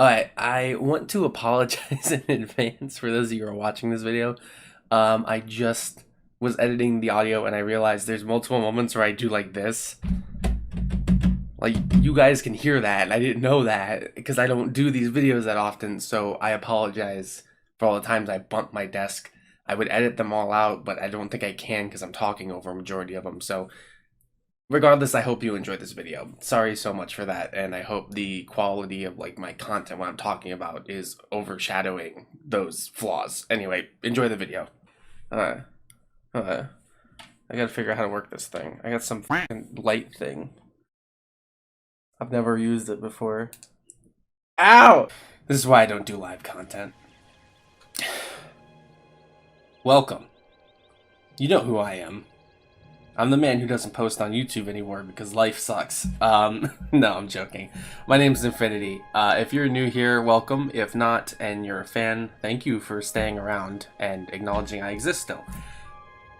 Alright, I want to apologize in advance for those of you who are watching this video. I just was editing the audio and I realized there's multiple moments where I do like this. Like, you guys can hear that, and I didn't know that because I don't do these videos that often, so I apologize for all the times I bump my desk. I would edit them all out, but I don't think I can because I'm talking over a majority of them, so regardless, I hope you enjoyed this video. Sorry so much for that, and I hope the quality of like my content, what I'm talking about, is overshadowing those flaws. Anyway, enjoy the video. I gotta figure out how to work this thing. I got some fucking light thing. I've never used it before. Ow! This is why I don't do live content. Welcome. You know who I am. I'm the man who doesn't post on YouTube anymore because life sucks. No, I'm joking. My name's Infinity. If you're new here, welcome. If not, and you're a fan, thank you for staying around and acknowledging I exist still.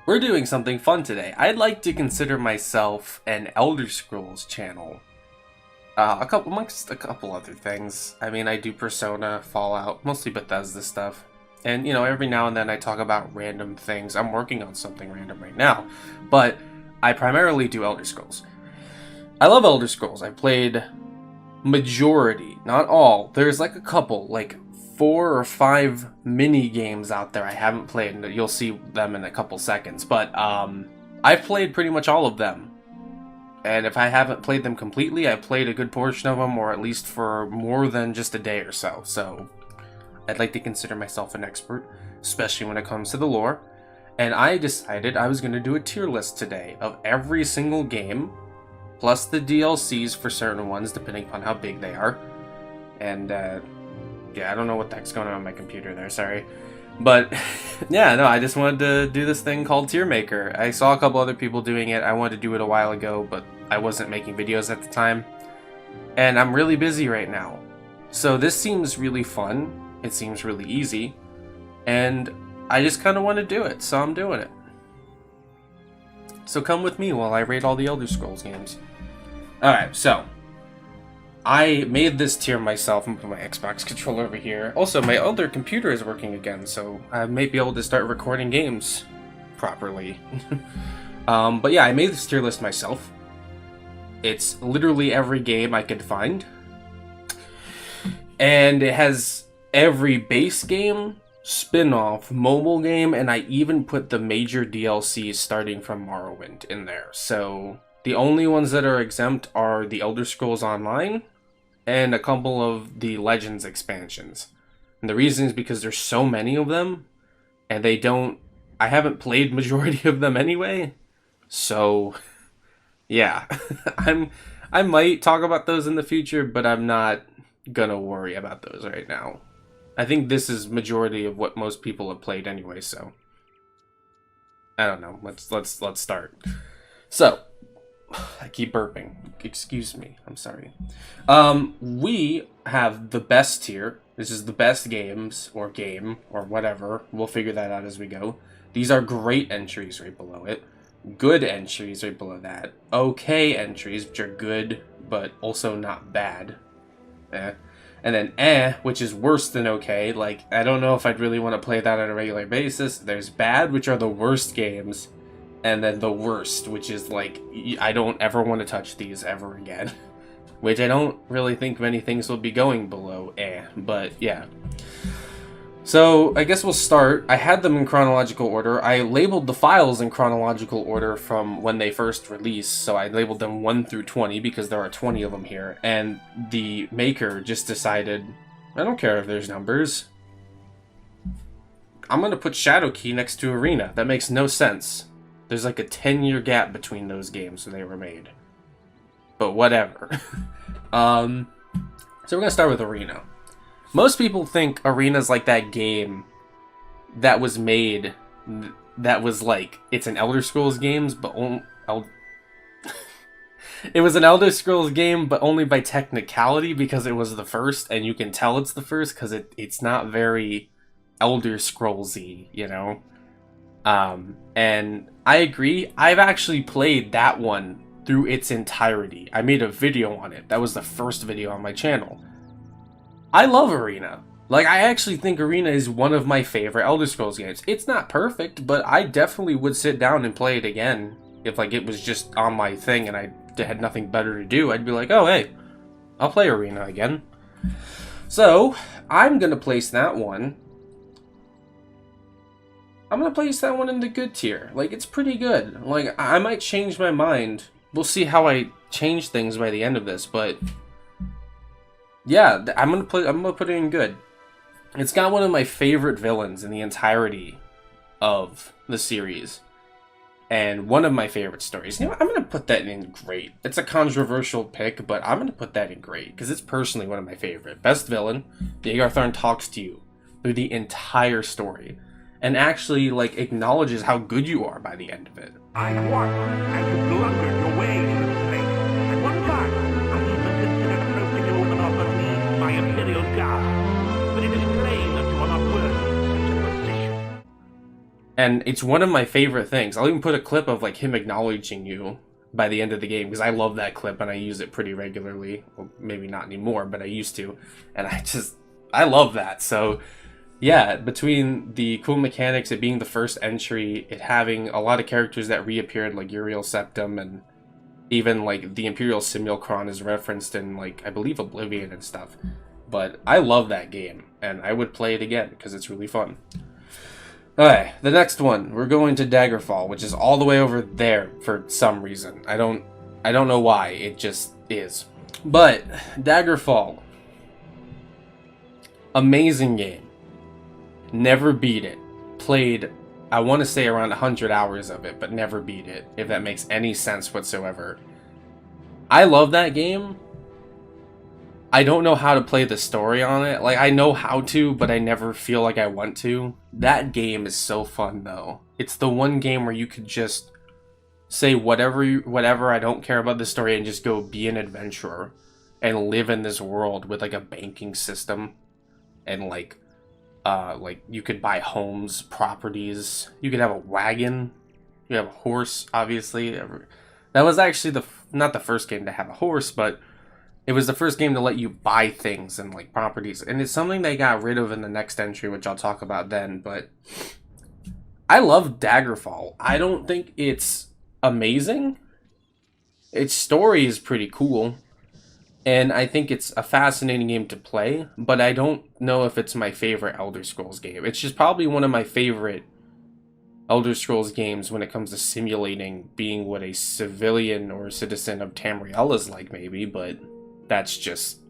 We're doing something fun today. I'd like to consider myself an Elder Scrolls channel. Amongst a couple other things. I mean, I do Persona, Fallout, mostly Bethesda stuff. And, you know, every now and then I talk about random things. I'm working on something random right now. But I primarily do Elder Scrolls. I love Elder Scrolls. I played majority, not all. There's like a couple, like 4 or 5 mini games out there I haven't played. And you'll see them in a couple seconds. But I've played pretty much all of them. And if I haven't played them completely, I've played a good portion of them, or at least for more than just a day or so. So I'd like to consider myself an expert, especially when it comes to the lore. And I decided I was going to do a tier list today of every single game, plus the DLCs for certain ones, depending upon how big they are. And, yeah, I don't know what the heck's going on my computer there, sorry. But, yeah, no, I just wanted to do this thing called Tier Maker. I saw a couple other people doing it. I wanted to do it a while ago, but I wasn't making videos at the time. And I'm really busy right now. So this seems really fun. It seems really easy. And I just kind of want to do it, so I'm doing it. So come with me while I rate all the Elder Scrolls games. Alright, so I made this tier myself and put my Xbox controller over here. Also, my other computer is working again, so I may be able to start recording games properly. But yeah, I made this tier list myself. It's literally every game I could find. And it has every base game, spin-off, mobile game, and I even put the major DLCs starting from Morrowind in there. So the only ones that are exempt are the Elder Scrolls Online and a couple of the Legends expansions. And the reason is because there's so many of them, and I haven't played majority of them anyway. So yeah, I might talk about those in the future, but I'm not gonna worry about those right now. I think this is majority of what most people have played anyway, so I don't know. Let's start. So I keep burping. Excuse me. I'm sorry. We have the best tier. This is the best games or game or whatever. We'll figure that out as we go. These are great entries right below it. Good entries right below that. Okay entries, which are good but also not bad. And then which is worse than okay. Like, I don't know if I'd really want to play that on a regular basis. There's bad, which are the worst games. And then the worst, which is like, I don't ever want to touch these ever again. Which I don't really think many things will be going below but yeah. So, I guess we'll start. I had them in chronological order. I labeled the files in chronological order from when they first released, so I labeled them 1 through 20 because there are 20 of them here. And the maker just decided, I don't care if there's numbers. I'm going to put Shadowkey next to Arena. That makes no sense. There's like a 10-year gap between those games when they were made. But whatever. So we're going to start with Arena. Most people think Arena's like that game that was made, that was like, it's an Elder Scrolls games, but it was an Elder Scrolls game, but only by technicality because it was the first, and you can tell it's the first because it's not very Elder Scrolls-y, you know? And I agree. I've actually played that one through its entirety. I made a video on it. That was the first video on my channel. I love Arena. Like, I actually think Arena is one of my favorite Elder Scrolls games. It's not perfect, but I definitely would sit down and play it again if, like, it was just on my thing and I had nothing better to do. I'd be like, oh, hey, I'll play Arena again. So, I'm going to place that one. I'm going to place that one in the good tier. Like, it's pretty good. Like, I might change my mind. We'll see how I change things by the end of this, but yeah, I'm gonna put it in good. It's got one of my favorite villains in the entirety of the series, and one of my favorite stories. You know, I'm gonna put that in great. It's a controversial pick, but I'm gonna put that in great because it's personally one of my favorite. Best villain. Daggerfall talks to you through the entire story, and actually like acknowledges how good you are by the end of it. I watched as you blundered your way into the place. At one time, I even considered approaching you with an offer to leave my Imperial Guard. But it is plain that you are not worthy of such a position. And it's one of my favorite things. I'll even put a clip of like him acknowledging you by the end of the game because I love that clip and I use it pretty regularly. Well, maybe not anymore, but I used to. And I love that. So yeah, between the cool mechanics, it being the first entry, it having a lot of characters that reappeared, like Uriel Septim, and even, like, the Imperial Simulacron is referenced in, like, I believe Oblivion and stuff. But I love that game, and I would play it again, because it's really fun. Alright, the next one, we're going to Daggerfall, which is all the way over there for some reason. I don't know why, it just is. But, Daggerfall. Amazing game. Never beat it. Played, I want to say around 100 hours of it, but never beat it, if that makes any sense whatsoever. I love that game. I don't know how to play the story on it. Like, I know how to, but I never feel like I want to. That game is so fun, though. It's the one game where you could just say whatever, I don't care about the story, and just go be an adventurer and live in this world with, like, a banking system and, like you could buy homes, properties, you could have a wagon, you have a horse, obviously. That was actually not the first game to have a horse, but it was the first game to let you buy things and like properties, and it's something they got rid of in the next entry, which I'll talk about then. But I love Daggerfall. I don't think it's amazing. Its story is pretty cool. And I think it's a fascinating game to play, but I don't know if it's my favorite Elder Scrolls game. It's just probably one of my favorite Elder Scrolls games when it comes to simulating being what a civilian or citizen of Tamriel is like, maybe, but that's just...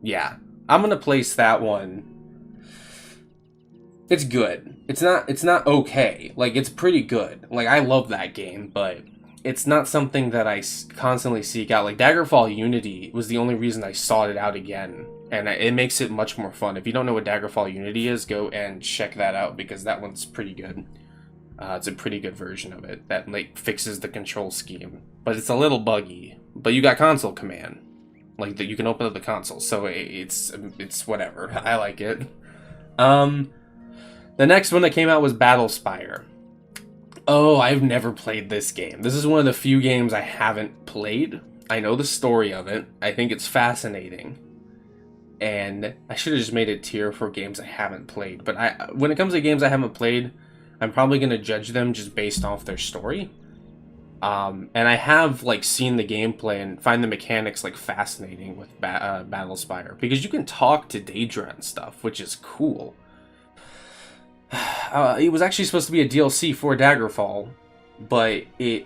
yeah. I'm gonna place that one. It's good. It's not okay. Like, it's pretty good. Like, I love that game, but it's not something that I constantly seek out. Like, Daggerfall Unity was the only reason I sought it out again, and it makes it much more fun. If you don't know what Daggerfall Unity is, go and check that out, because that one's pretty good. It's a pretty good version of it that, like, fixes the control scheme. But it's a little buggy. But you got console command. Like, that you can open up the console, so it's whatever. I like it. The next one that came out was Battlespire. Oh, I've never played this game. This is one of the few games I haven't played. I know the story of it. I think it's fascinating. And I should have just made a tier for games I haven't played. But when it comes to games I haven't played, I'm probably going to judge them just based off their story. And I have, like, seen the gameplay and find the mechanics, like, fascinating with Battlespire. Because you can talk to Daedra and stuff, which is cool. It was actually supposed to be a DLC for Daggerfall, but they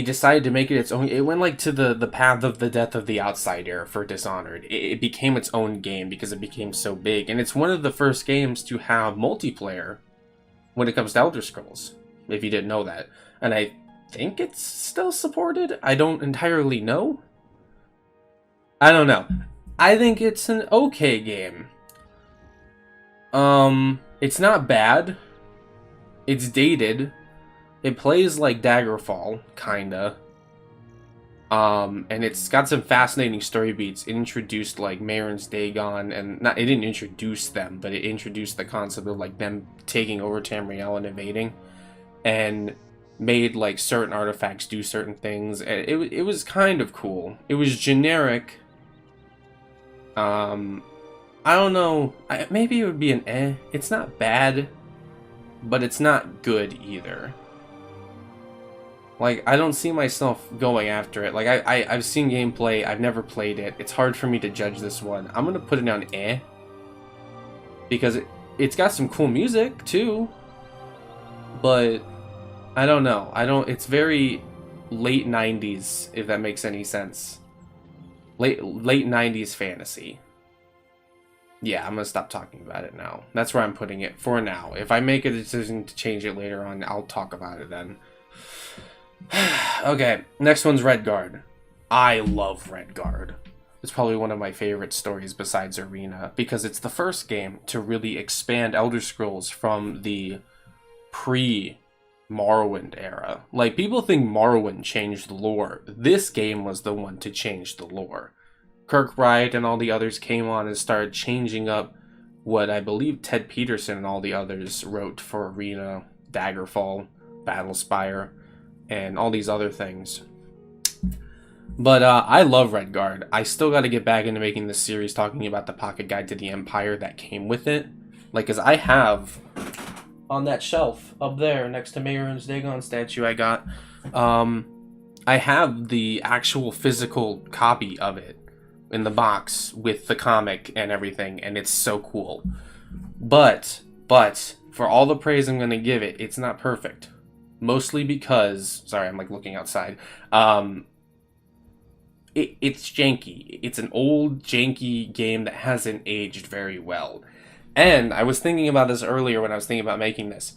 decided to make it its own. It went like to the path of the death of the Outsider for Dishonored. It became its own game because it became so big, and it's one of the first games to have multiplayer when it comes to Elder Scrolls, if you didn't know that. And I think it's still supported? I don't entirely know. I don't know. I think it's an okay game. It's not bad. It's dated. It plays like Daggerfall, kinda. And it's got some fascinating story beats. It introduced, like, Marin's Dagon, and it didn't introduce them, but it introduced the concept of, like, them taking over Tamriel and invading, and made, like, certain artifacts do certain things. And it was kind of cool. It was generic, I don't know. Maybe it would be an eh. It's not bad, but it's not good either. Like, I don't see myself going after it. Like, I've seen gameplay. I've never played it. It's hard for me to judge this one. I'm gonna put it on eh. Because it's got some cool music, too. But, I don't know. It's very late 90s, if that makes any sense. Late 90s fantasy. Yeah, I'm gonna stop talking about it now. That's where I'm putting it for now. If I make a decision to change it later on, I'll talk about it then. Okay, next one's Redguard. I love Redguard. It's probably one of my favorite stories besides Arena, because it's the first game to really expand Elder Scrolls from the pre-Morrowind era. Like, people think Morrowind changed the lore. This game was the one to change the lore. Kirkbride and all the others came on and started changing up what I believe Ted Peterson and all the others wrote for Arena, Daggerfall, Battlespire, and all these other things. But I love Redguard. I still got to get back into making this series talking about the Pocket Guide to the Empire that came with it. Like, because I have on that shelf up there next to Mehrunes Dagon statue I got, I have the actual physical copy of it in the box with the comic and everything, and it's so cool. But for all the praise I'm going to give it, it's not perfect. Mostly because, sorry, I'm like looking outside. It's janky. It's an old janky game that hasn't aged very well. And I was thinking about this earlier when I was thinking about making this.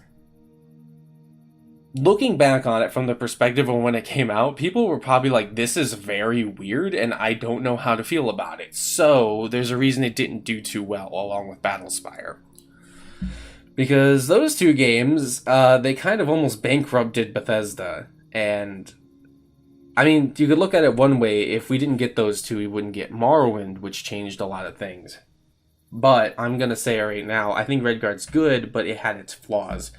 Looking back on it from the perspective of when it came out, people were probably like, this is very weird and I don't know how to feel about it. So there's a reason it didn't do too well along with Battlespire. Because those two games, they kind of almost bankrupted Bethesda. And, I mean, you could look at it one way. If we didn't get those two, we wouldn't get Morrowind, which changed a lot of things. But I'm going to say right now, I think Redguard's good, but it had its flaws.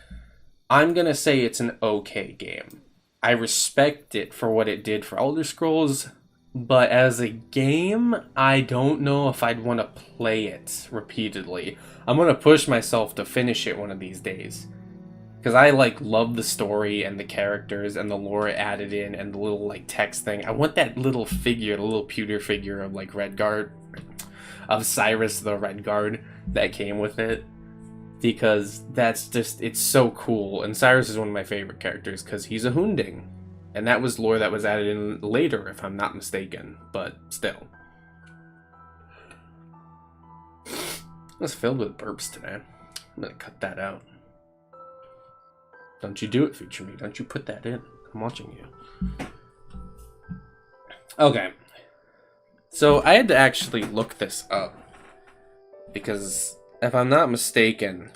I'm going to say it's an okay game. I respect it for what it did for Elder Scrolls, but as a game, I don't know if I'd want to play it repeatedly. I'm going to push myself to finish it one of these days. Because I, love the story and the characters and the lore added in and the little, text thing. I want that little figure, the little pewter figure of, Redguard, of Cyrus the Redguard that came with it. Because that's just, it's so cool. And Cyrus is one of my favorite characters because he's a Hunding. And that was lore that was added in later, if I'm not mistaken. But still. It's filled with burps today. I'm gonna cut that out. Don't you do it, future me. Don't you put that in. I'm watching you. Okay. So I had to actually look this up. Because if I'm not mistaken,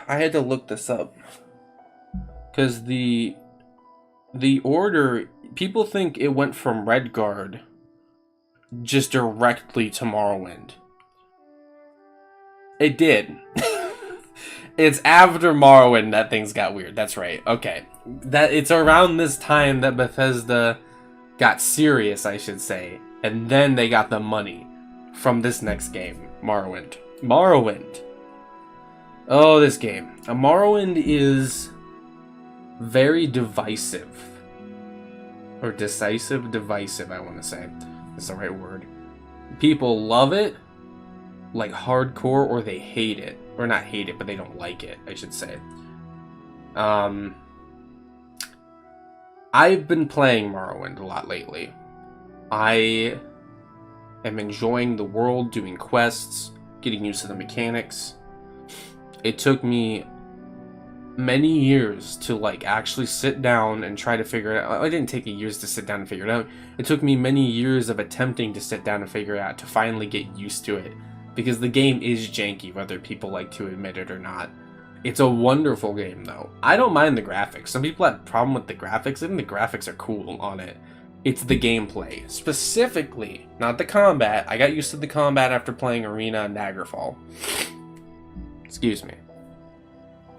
I had to look this up. Because the order, people think it went from Redguard just directly to Morrowind. It did. It's after Morrowind that things got weird. That's right. Okay. It's around this time that Bethesda got serious, I should say. And then they got the money from this next game, Morrowind. Morrowind. Oh, this game. Morrowind is very divisive. Or decisive? Divisive, I want to say. That's the right word. People love it, like hardcore, or they hate it. Or not hate it, but they don't like it, I should say. I've been playing Morrowind a lot lately. I am enjoying the world, doing quests, getting used to the mechanics. It took me many years to actually sit down and try to figure it out. It didn't take me years to sit down and figure it out. It took me many years of attempting to sit down and figure it out to finally get used to it. Because the game is janky, whether people like to admit it or not. It's a wonderful game, though. I don't mind the graphics. Some people have a problem with the graphics. I think the graphics are cool on it. It's the gameplay. Specifically, not the combat. I got used to the combat after playing Arena and Daggerfall. Excuse me.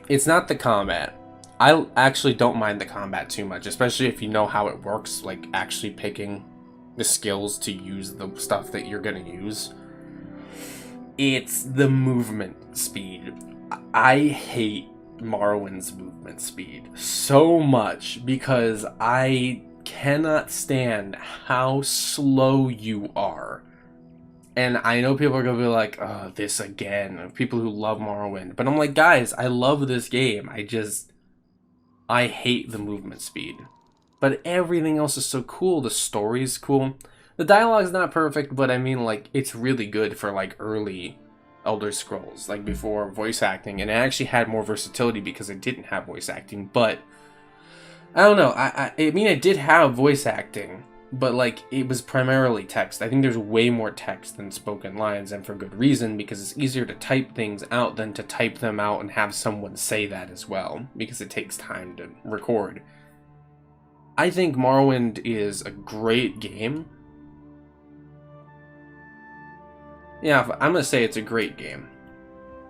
It's not the combat. I actually don't mind the combat too much, especially if you know how it works, actually picking the skills to use the stuff that you're gonna use. It's the movement speed. I hate Morrowind's movement speed so much because I cannot stand how slow you are. And I know people are gonna be like, oh, this again. People who love Morrowind. But I'm like, guys, I love this game. I hate the movement speed. But everything else is so cool. The story's cool. The dialogue's not perfect, but I mean, like, it's really good for, like, early Elder Scrolls, like, before voice acting. And it actually had more versatility because it didn't have voice acting. But, I don't know. I mean, it did have voice acting, but, like, it was primarily text. I think there's way more text than spoken lines, and for good reason, because it's easier to type things out than to type them out and have someone say that as well, because it takes time to record. I think Morrowind is a great game. Yeah, I'm gonna say it's a great game.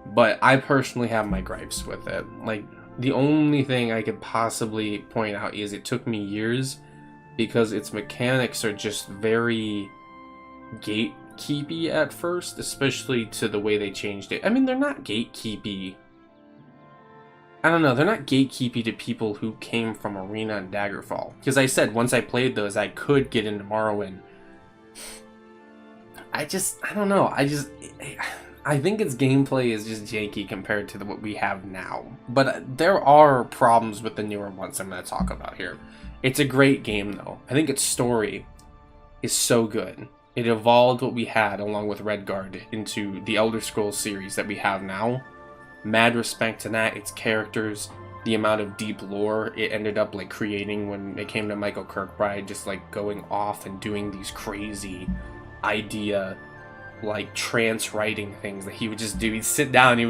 But I personally have my gripes with it. Like, the only thing I could possibly point out is it took me years because its mechanics are just very gatekeepy at first, especially to the way they changed it. I mean, they're not gatekeepy. I don't know, they're not gatekeepy to people who came from Arena and Daggerfall. Because I said, once I played those, I could get into Morrowind. I don't know, I think its gameplay is just janky compared to what we have now. But there are problems with the newer ones I'm going to talk about here. It's a great game, though. I think its story is so good. It evolved what we had, along with Redguard, into the Elder Scrolls series that we have now. Mad respect to that, its characters, the amount of deep lore it ended up like creating when it came to Michael Kirkbride, just like going off and doing these crazy idea, like trance writing things that he would just do. He'd sit down, he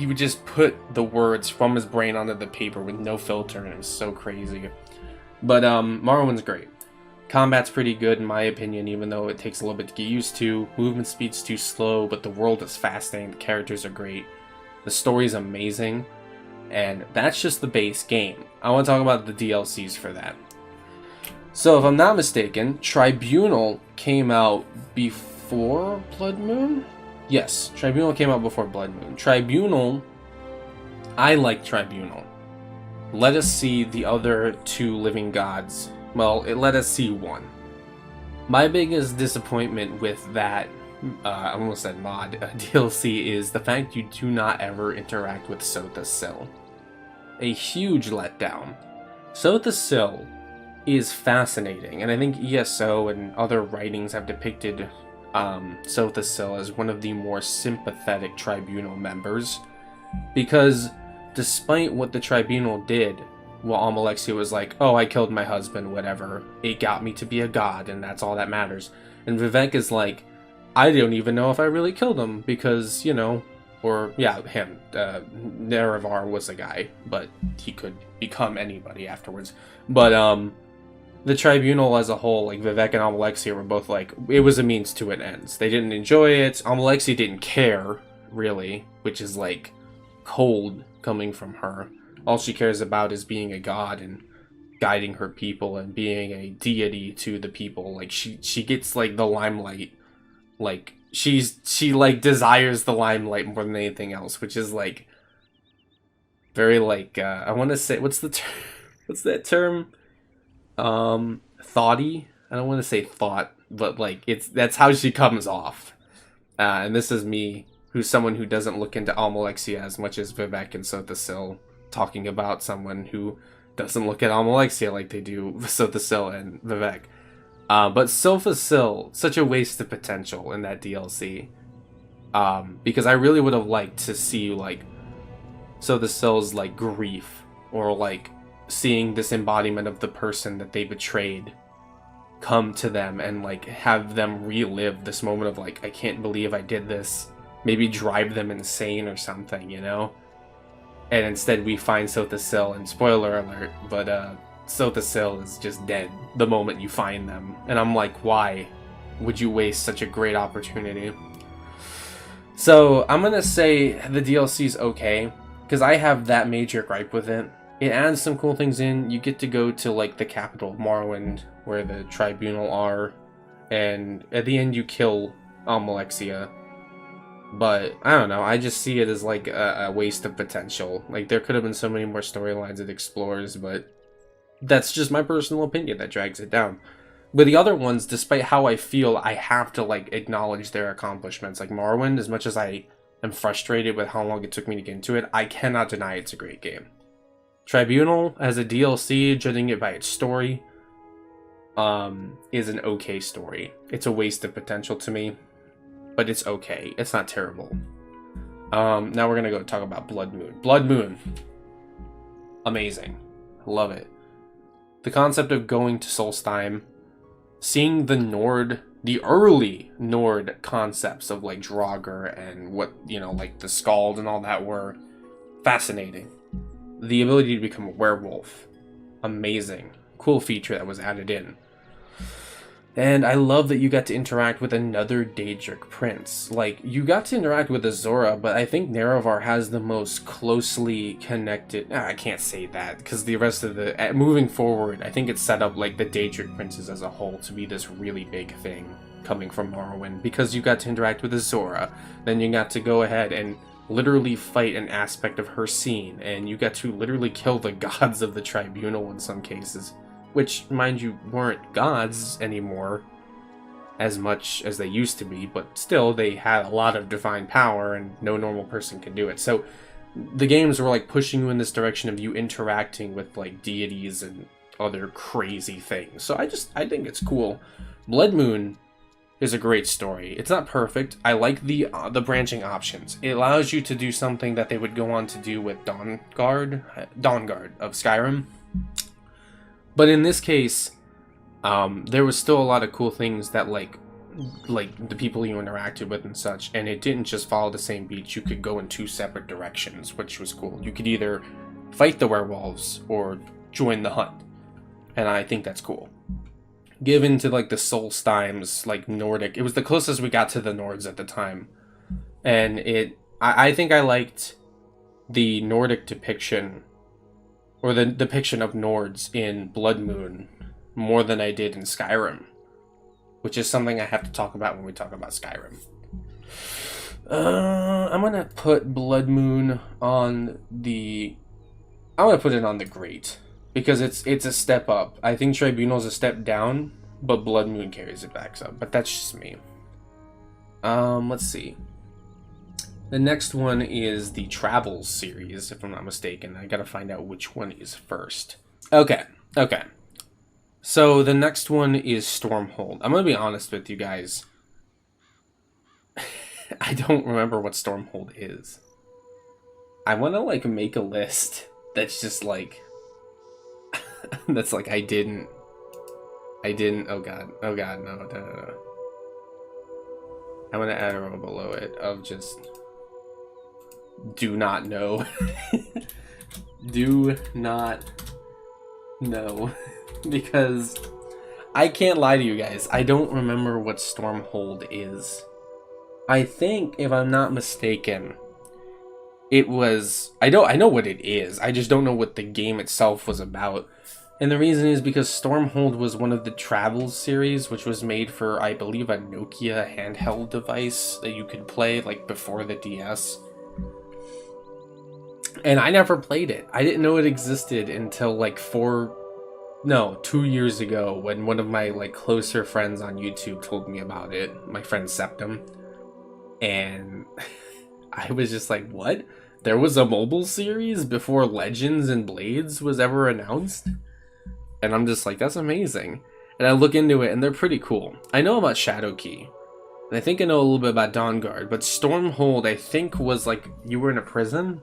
would just put the words from his brain onto the paper with no filter, and it was so crazy. But Morrowind's great. Combat's pretty good in my opinion, even though it takes a little bit to get used to. Movement speed's too slow, but the world is fascinating, the characters are great. The story's amazing, and that's just the base game. I want to talk about the DLCs for that. So, if I'm not mistaken, Tribunal came out before Blood Moon? Yes, Tribunal came out before Blood Moon. Tribunal, I like Tribunal. Let us see the other two living gods. Well, it let us see one. My biggest disappointment with that I almost said mod, DLC is the fact you do not ever interact with Sotha Sil. A huge letdown. Sotha Sil is fascinating, and I think ESO and other writings have depicted Sotha Sil as one of the more sympathetic Tribunal members, because despite what the Tribunal did, while Almalexia was like, oh, I killed my husband, whatever, it got me to be a god, and that's all that matters. And Vivek is like, I don't even know if I really killed him, because, you know, or, yeah, him, Nerevar was a guy, but he could become anybody afterwards. But, the Tribunal as a whole, like, Vivek and Almalexia were both like, it was a means to an end. They didn't enjoy it, Almalexia didn't care, really, which is, like, cold coming from her. All she cares about is being a god and guiding her people and being a deity to the people. Like, she gets, like, the limelight. Like, she like desires the limelight more than anything else, which is like very like I want to say, what's that term? Thoughty. I don't want to say thought, but like that's how she comes off. And this is me, who's someone who doesn't look into Almalexia as much as Vivek and Sotha Sil, talking about someone who doesn't look at Almalexia like they do Sotha Sil and Vivek. But Sotha Sil, such a waste of potential in that DLC. Because I really would have liked to see, like, Sotha Sil's, like, grief. Or, like, seeing this embodiment of the person that they betrayed come to them and, like, have them relive this moment of, like, I can't believe I did this. Maybe drive them insane or something, you know? And instead we find Sotha Sil, and spoiler alert, but, Sotha Sil is just dead the moment you find them. And I'm like, why would you waste such a great opportunity? So I'm gonna say the DLC's okay, because I have that major gripe with it. It adds some cool things in. You get to go to like the capital of Morrowind, where the Tribunal are. and at the end you kill Almalexia. But I don't know, I just see it as like a waste of potential. Like, there could have been so many more storylines it explores, but that's just my personal opinion that drags it down. But the other ones, despite how I feel, I have to like acknowledge their accomplishments. Like Morrowind, as much as I am frustrated with how long it took me to get into it, I cannot deny it's a great game. Tribunal, as a DLC, judging it by its story, is an okay story. It's a waste of potential to me, but it's okay. It's not terrible. Now we're gonna go talk about Blood Moon. Blood Moon, amazing, love it. The concept of going to Solstheim, seeing the early Nord concepts of like Draugr and what, you know, like the Skald and all that were fascinating. The ability to become a werewolf, amazing. Cool feature that was added in. And I love that you got to interact with another Daedric prince. Like, you got to interact with Azora, but I think Nerevar has the most closely connected... I can't say that, because the rest of the... Moving forward, I think it's set up like the Daedric princes as a whole to be this really big thing coming from Morrowind, because you got to interact with Azora, then you got to go ahead and literally fight an aspect of her scene, and you got to literally kill the gods of the Tribunal in some cases. Which, mind you, weren't gods anymore as much as they used to be, but still, they had a lot of divine power, and no normal person can do it. So, the games were like pushing you in this direction of you interacting with like deities and other crazy things. So I think it's cool. Blood Moon is a great story. It's not perfect. I like the branching options. It allows you to do something that they would go on to do with Dawnguard of Skyrim. But in this case, there was still a lot of cool things that like the people you interacted with and such, and it didn't just follow the same beat. You could go in two separate directions, which was cool. You could either fight the werewolves or join the hunt, and I think that's cool. Given to like the Solstheims, like Nordic, it was the closest we got to the Nords at the time, and I think I liked the Nordic depiction, or the depiction of Nords in Blood Moon, more than I did in Skyrim, which is something I have to talk about when we talk about Skyrim. I'm gonna put Blood Moon on the... I'm gonna put it on the Great, because it's a step up. I think Tribunal's a step down, but Blood Moon carries it back up. But that's just me. Let's see. The next one is the Travels series, if I'm not mistaken. I gotta find out which one is first. Okay. So the next one is Stormhold. I'm gonna be honest with you guys. I don't remember what Stormhold is. I wanna like make a list that's just like... that's like I didn't... Oh god, no. I'm gonna add a row below it of just... do not know. Do not know. Because I can't lie to you guys, I don't remember what Stormhold is. I think, if I'm not mistaken, it was... I know what it is, I just don't know what the game itself was about. And the reason is because Stormhold was one of the Travels series, which was made for, I believe, a Nokia handheld device that you could play, like, before the DS. And I never played it. I didn't know it existed until, like, 2 years ago, when one of my, like, closer friends on YouTube told me about it. My friend Septum. And I was just like, what? There was a mobile series before Legends and Blades was ever announced? And I'm just like, that's amazing. And I look into it, and they're pretty cool. I know about Shadowkey, and I think I know a little bit about Dawnguard, but Stormhold, I think, was like, you were in a prison?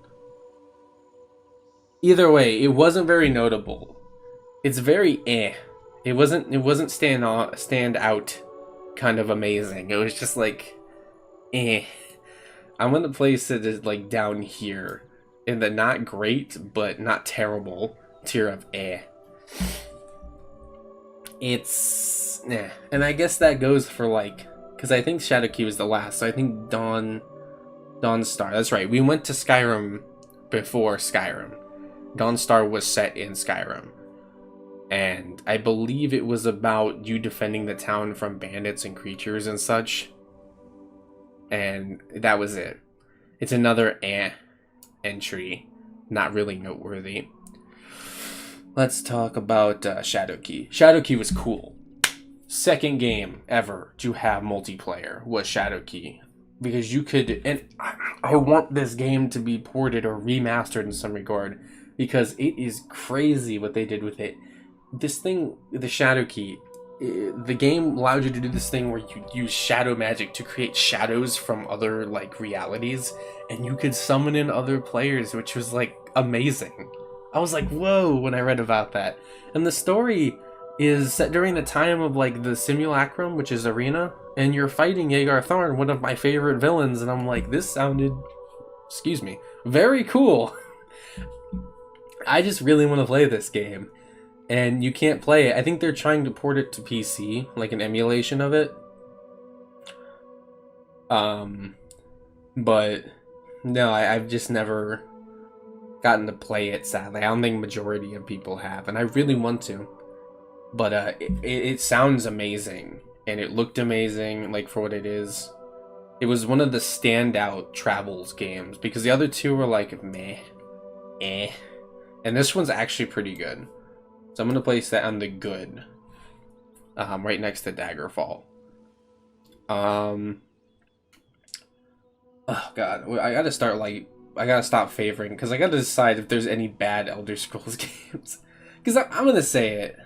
Either way, it wasn't very notable. It's very It wasn't stand out kind of amazing. It was just like, I'm gonna place it as like down here in the not great but not terrible tier of It's and I guess that goes for like, because I think Shadowkey was the last, so I think Dawnstar. That's right. We went to Skyrim before Skyrim. Dawnstar was set in Skyrim. and I believe it was about you defending the town from bandits and creatures and such. And that was it. It's another entry, not really noteworthy. Let's talk about Shadowkey. Shadowkey was cool. Second game ever to have multiplayer was Shadowkey. Because you could, and I want this game to be ported or remastered in some regard, because it is crazy what they did with it. This thing, the Shadowkey, the game allowed you to do this thing where you use shadow magic to create shadows from other like realities, and you could summon in other players, which was like amazing. I was like, whoa, when I read about that. And the story is set during the time of like the Simulacrum, which is Arena, and you're fighting Yeager Thorn, one of my favorite villains, and I'm like, this sounded, excuse me, very cool. I just really want to play this game. And you can't play it. I think they're trying to port it to PC, like an emulation of it. But no, I've just never gotten to play it, sadly. I don't think majority of people have, and I really want to. But it sounds amazing, and it looked amazing, like, for what it is. It was one of the standout Travels games, because the other two were like, meh, and this one's actually pretty good. So I'm going to place that on the good, right next to Daggerfall. Oh god, I gotta start, like, I gotta stop favoring, because I gotta decide if there's any bad Elder Scrolls games. Because I'm gonna say it.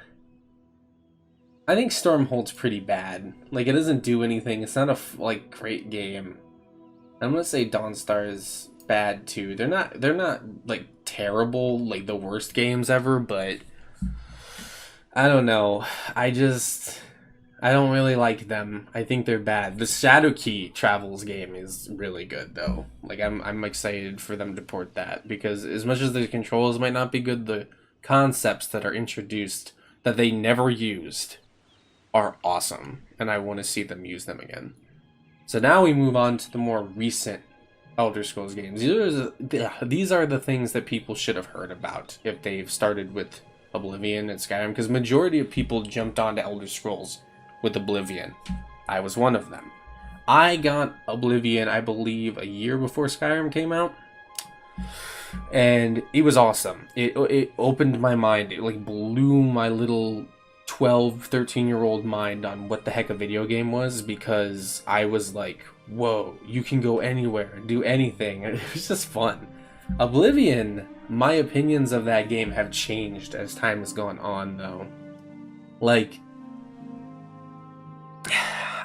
I think Stormhold's pretty bad. Like, it doesn't do anything. It's not a, like, great game. I'm gonna say Dawnstar is bad, too. They're not, like, terrible, like, the worst games ever, but I don't know. I don't really like them. I think they're bad. The Shadowkey Travels game is really good, though. Like, I'm excited for them to port that, because as much as the controls might not be good, the concepts that are introduced that they never used are awesome, and I want to see them use them again. So now we move on to the more recent Elder Scrolls games. These are the things that people should have heard about if they've started with Oblivion and Skyrim, because majority of people jumped onto Elder Scrolls with Oblivion. I was one of them. I got Oblivion, I believe, a year before Skyrim came out, and it was awesome. It opened my mind. It like blew my little 12, 13-year-old mind on what the heck a video game was, because I was like, whoa, you can go anywhere and do anything. It was just fun. Oblivion, my opinions of that game have changed as time has gone on, though. Like,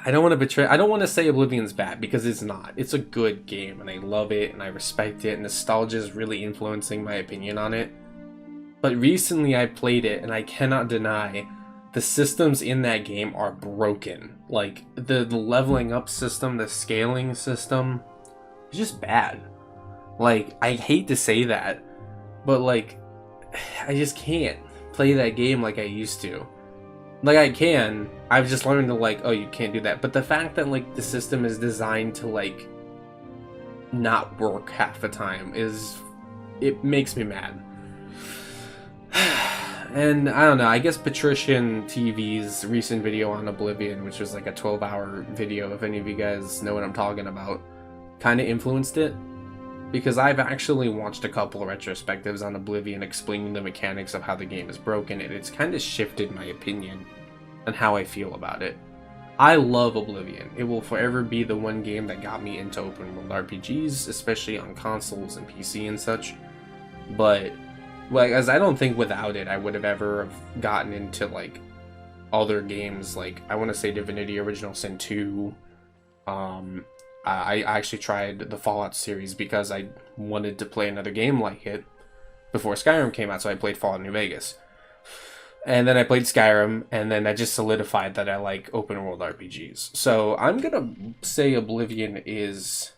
I don't want to say Oblivion's bad, because it's not. It's a good game, and I love it, and I respect it, and nostalgia is really influencing my opinion on it. But recently I played it, and I cannot deny the systems in that game are broken. Like, the leveling up system, the scaling system, is just bad. Like, I hate to say that, but like, I just can't play that game like I used to. Like, I can, I've just learned to like, oh, you can't do that. But the fact that like the system is designed to like not work half the time it makes me mad. And I don't know, I guess Patrician TV's recent video on Oblivion, which was like a 12-hour video, if any of you guys know what I'm talking about, kind of influenced it. Because I've actually watched a couple of retrospectives on Oblivion explaining the mechanics of how the game is broken, and it's kind of shifted my opinion on how I feel about it. I love Oblivion. It will forever be the one game that got me into open world RPGs, especially on consoles and PC and such. But, like, as I don't think without it I would have ever gotten into, like, other games, like, I want to say Divinity Original Sin 2, I actually tried the Fallout series because I wanted to play another game like it before Skyrim came out, so I played Fallout New Vegas. And then I played Skyrim, and then I just solidified that I like open world RPGs. So I'm gonna say Oblivion it's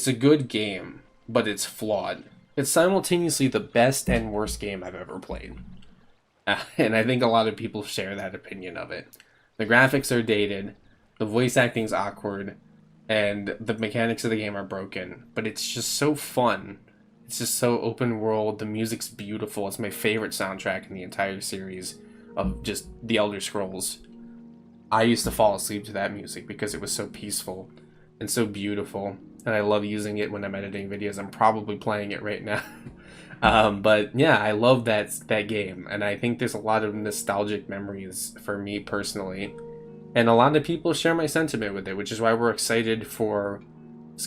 a good game, but it's flawed. It's simultaneously the best and worst game I've ever played. And I think a lot of people share that opinion of it. The graphics are dated, the voice acting's awkward, and the mechanics of the game are broken, but it's just so fun. It's just so open world. The music's beautiful. It's my favorite soundtrack in the entire series. of just the Elder Scrolls, I used to fall asleep to that music because it was so peaceful and so beautiful, and I love using it when I'm editing videos. I'm probably playing it right now. But yeah, I love that game, and I think there's a lot of nostalgic memories for me personally, and a lot of people share my sentiment with it, which is why we're excited for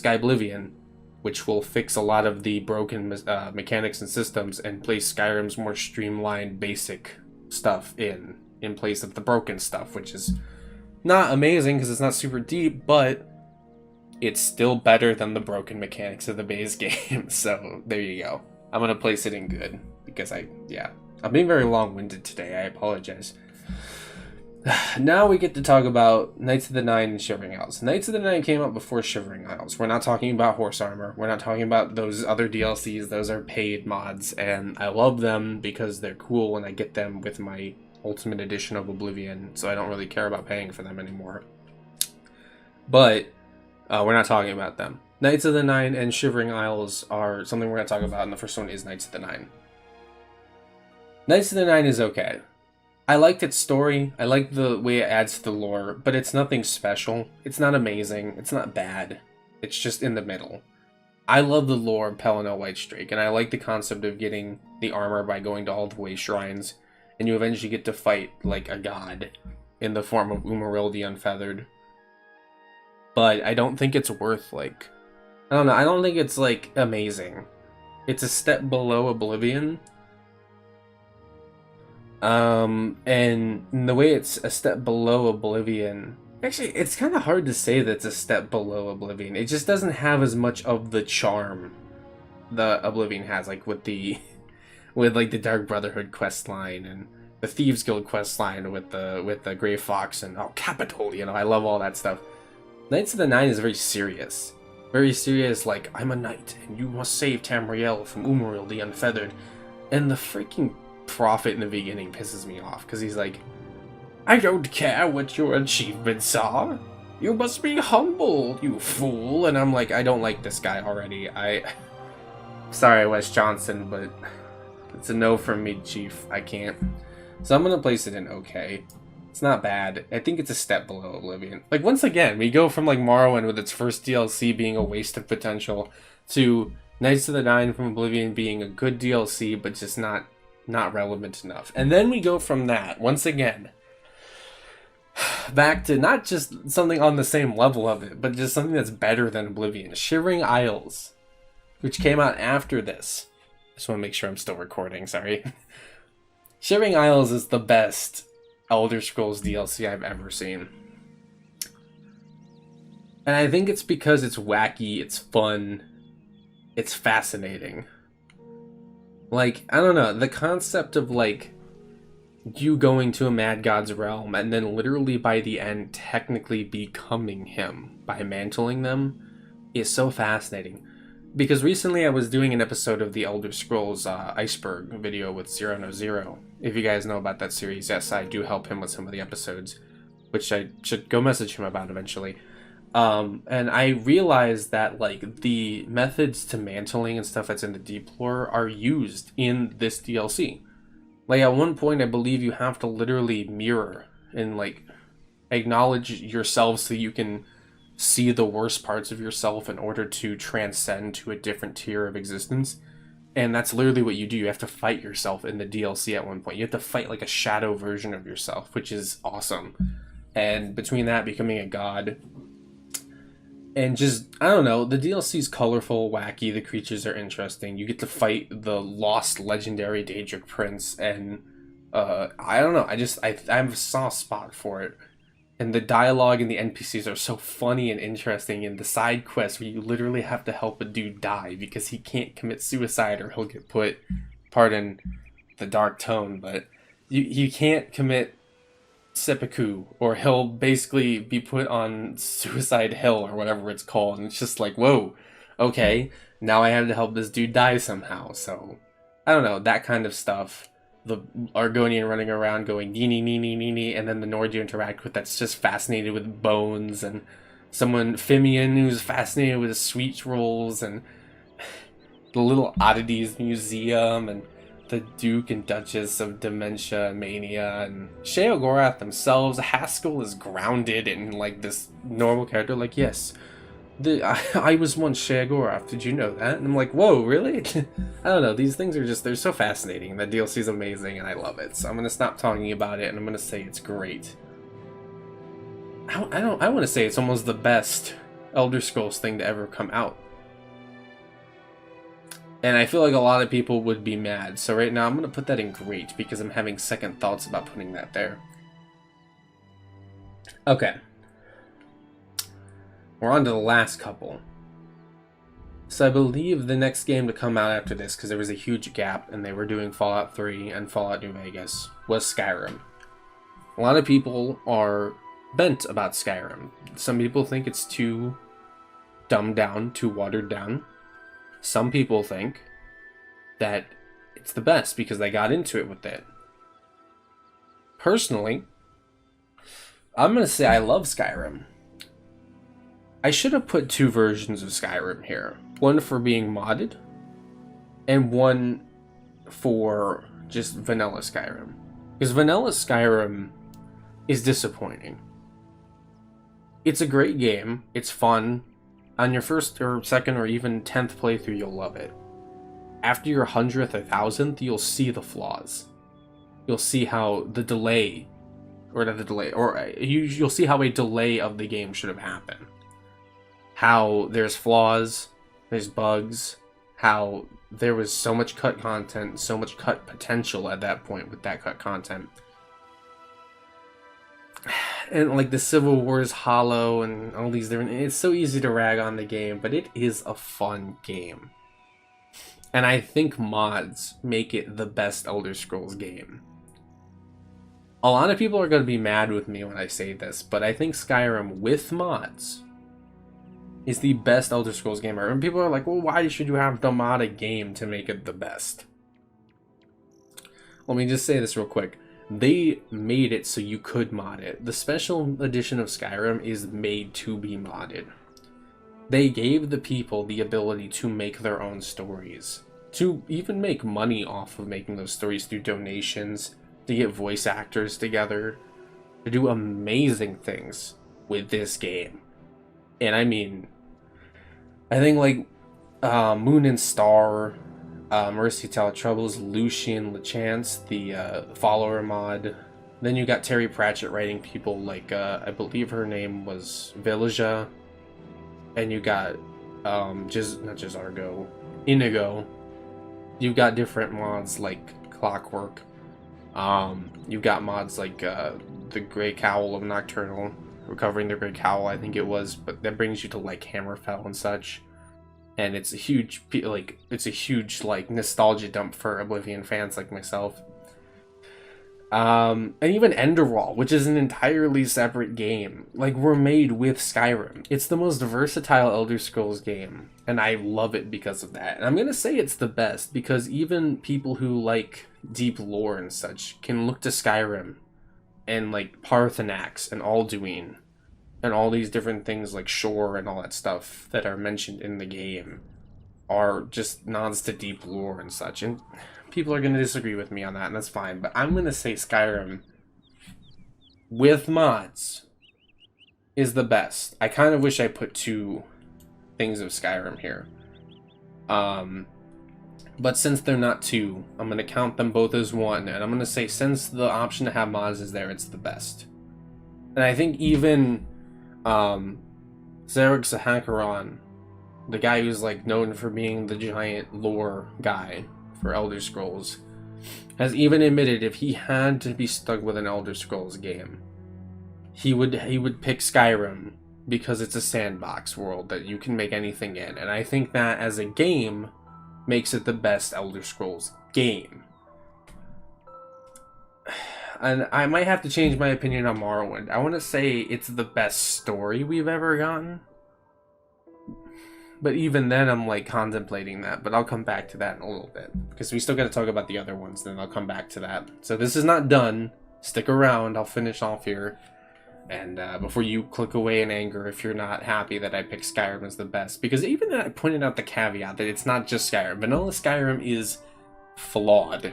Oblivion, which will fix a lot of the broken mechanics and systems and place Skyrim's more streamlined, basic stuff in place of the broken stuff, which is not amazing because it's not super deep, but it's still better than the broken mechanics of the base game. So there you go. I'm gonna place it in good because I'm being very long-winded today. I apologize. Now we get to talk about Knights of the Nine and Shivering Isles. Knights of the Nine came out before Shivering Isles. We're not talking about horse armor. We're not talking about those other DLCs. Those are paid mods, and I love them because they're cool and I get them with my Ultimate Edition of Oblivion, so I don't really care about paying for them anymore. But we're not talking about them. Knights of the Nine and Shivering Isles are something we're going to talk about, and the first one is Knights of the Nine. Knights of the Nine is okay. I liked its story, I like the way it adds to the lore, but it's nothing special. It's not amazing, it's not bad. It's just in the middle. I love the lore of Pelennor Whitestrake, and I like the concept of getting the armor by going to all the way shrines, and you eventually get to fight like a god in the form of Umaril the Unfeathered. But I don't think it's worth, like, I don't know, I don't think it's, like, amazing. It's a step below Oblivion. And the way it's a step below Oblivion, actually, it's kind of hard to say that it's a step below Oblivion. It just doesn't have as much of the charm the Oblivion has, like, with the Dark Brotherhood quest line and the Thieves Guild quest line with the Grey Fox and Capital, you know, I love all that stuff. Knights of the Nine is very serious. Very serious, like, I'm a knight, and you must save Tamriel from Umaril the Unfeathered. And the freaking prophet in the beginning pisses me off, because he's like, I don't care what your achievements are. You must be humble, you fool. And I'm like, I don't like this guy already. Sorry, Wes Johnson, but it's a no from me, Chief. I can't. So I'm going to place it in okay. It's not bad. I think it's a step below Oblivion. Like, once again, we go from, like, Morrowind with its first DLC being a waste of potential to Knights of the Nine from Oblivion being a good DLC, but just not relevant enough. And then we go from that, once again, back to not just something on the same level of it, but just something that's better than Oblivion. Shivering Isles, which came out after this. Just want to make sure I'm still recording, sorry. Shivering Isles is the best Elder Scrolls DLC I've ever seen. And I think it's because it's wacky, it's fun, it's fascinating. Like, I don't know, the concept of, like, you going to a mad god's realm and then literally by the end technically becoming him by mantling them is so fascinating. Because recently I was doing an episode of the Elder Scrolls Iceberg video with Zero No Zero. If you guys know about that series, yes, I do help him with some of the episodes, which I should go message him about eventually. And I realized that, like, the methods to mantling and stuff that's in the deep lore are used in this DLC. Like, at one point, I believe you have to literally mirror and, like, acknowledge yourself so you can see the worst parts of yourself in order to transcend to a different tier of existence. And that's literally what you do. You have to fight yourself in the DLC at one point. You have to fight, like, a shadow version of yourself, which is awesome. And between that, becoming a god, and just, I don't know, the DLC is colorful, wacky, the creatures are interesting. You get to fight the lost legendary Daedric Prince, and I don't know, I have a soft spot for it. And the dialogue and the NPCs are so funny and interesting, and the side quests where you literally have to help a dude die because he can't commit suicide or he'll get put, pardon the dark tone, but you can't commit seppuku, or he'll basically be put on Suicide Hill or whatever it's called, and it's just like, whoa, okay, now I have to help this dude die somehow. So I don't know, that kind of stuff. The Argonian running around going neeny neeny neeny, and then the Nord you interact with that's just fascinated with bones, and someone Fimian who's fascinated with sweet rolls and the little oddities museum, and the Duke and Duchess of Dementia, Mania, and Sheogorath themselves. Haskell is grounded in like this normal character. Like, yes, I was once Sheogorath. Did you know that? And I'm like, whoa, really? I don't know. These things are just, they're so fascinating. The DLC is amazing, and I love it. So I'm gonna stop talking about it, and I'm gonna say it's great. I want to say it's almost the best Elder Scrolls thing to ever come out. And I feel like a lot of people would be mad. So right now I'm going to put that in great because I'm having second thoughts about putting that there. Okay. We're on to the last couple. So I believe the next game to come out after this, because there was a huge gap and they were doing Fallout 3 and Fallout New Vegas, was Skyrim. A lot of people are bent about Skyrim. Some people think it's too dumbed down, too watered down. Some people think that it's the best because they got into it with it. Personally, I'm going to say I love Skyrim. I should have put two versions of Skyrim here. One for being modded, and one for just vanilla Skyrim. Because vanilla Skyrim is disappointing. It's a great game. It's fun. On your first or second or even 10th playthrough, you'll love it. After your 100th or 1000th, you'll see the flaws. You'll see how the delay, or not the delay, or you'll see how a delay of the game should have happened. How there's flaws, there's bugs, how there was so much cut content, so much cut potential at that point with that cut content. And like the Civil War is hollow and all these different, it's so easy to rag on the game, but it is a fun game. And I think mods make it the best Elder Scrolls game. A lot of people are going to be mad with me when I say this, but I think Skyrim with mods is the best Elder Scrolls game ever. And people are like, well, why should you have to mod a game to make it the best? Let me just say this real quick. They made it so you could mod it. The special edition of Skyrim is made to be modded. They gave the people the ability to make their own stories. To even make money off of making those stories through donations, to get voice actors together, to do amazing things with this game. And I mean, I think like Moon and Star, Mercy Tell Troubles, Lucian, LeChance, the follower mod. Then you got Terry Pratchett writing people like, I believe her name was Villaja. And you got, not Jizargo, Inigo. You've got different mods like Clockwork. You've got mods like the Grey Cowl of Nocturnal, Recovering the Grey Cowl, I think it was, but that brings you to like Hammerfell and such. And it's a huge, like nostalgia dump for Oblivion fans like myself. And even Enderwall, which is an entirely separate game, like were made with Skyrim. It's the most versatile Elder Scrolls game, and I love it because of that. And I'm gonna say it's the best because even people who like deep lore and such can look to Skyrim and like Paarthurnax and Alduin and all these different things like Shore and all that stuff that are mentioned in the game are just nods to deep lore and such. And people are going to disagree with me on that, and that's fine. But I'm going to say Skyrim, with mods, is the best. I kind of wish I put two things of Skyrim here. But since they're not two, I'm going to count them both as one. And I'm going to say since the option to have mods is there, it's the best. And I think even Zarek Sahakaran, the guy who's like known for being the giant lore guy for Elder Scrolls, has even admitted if he had to be stuck with an Elder Scrolls game, he would pick Skyrim because it's a sandbox world that you can make anything in. And I think that as a game makes it the best Elder Scrolls game. And I might have to change my opinion on Morrowind. I want to say it's the best story we've ever gotten. But even then, I'm like contemplating that. But I'll come back to that in a little bit. Because we still got to talk about the other ones. Then I'll come back to that. So this is not done. Stick around. I'll finish off here. And before you click away in anger if you're not happy that I picked Skyrim as the best. Because even I pointed out the caveat that it's not just Skyrim. Vanilla Skyrim is flawed.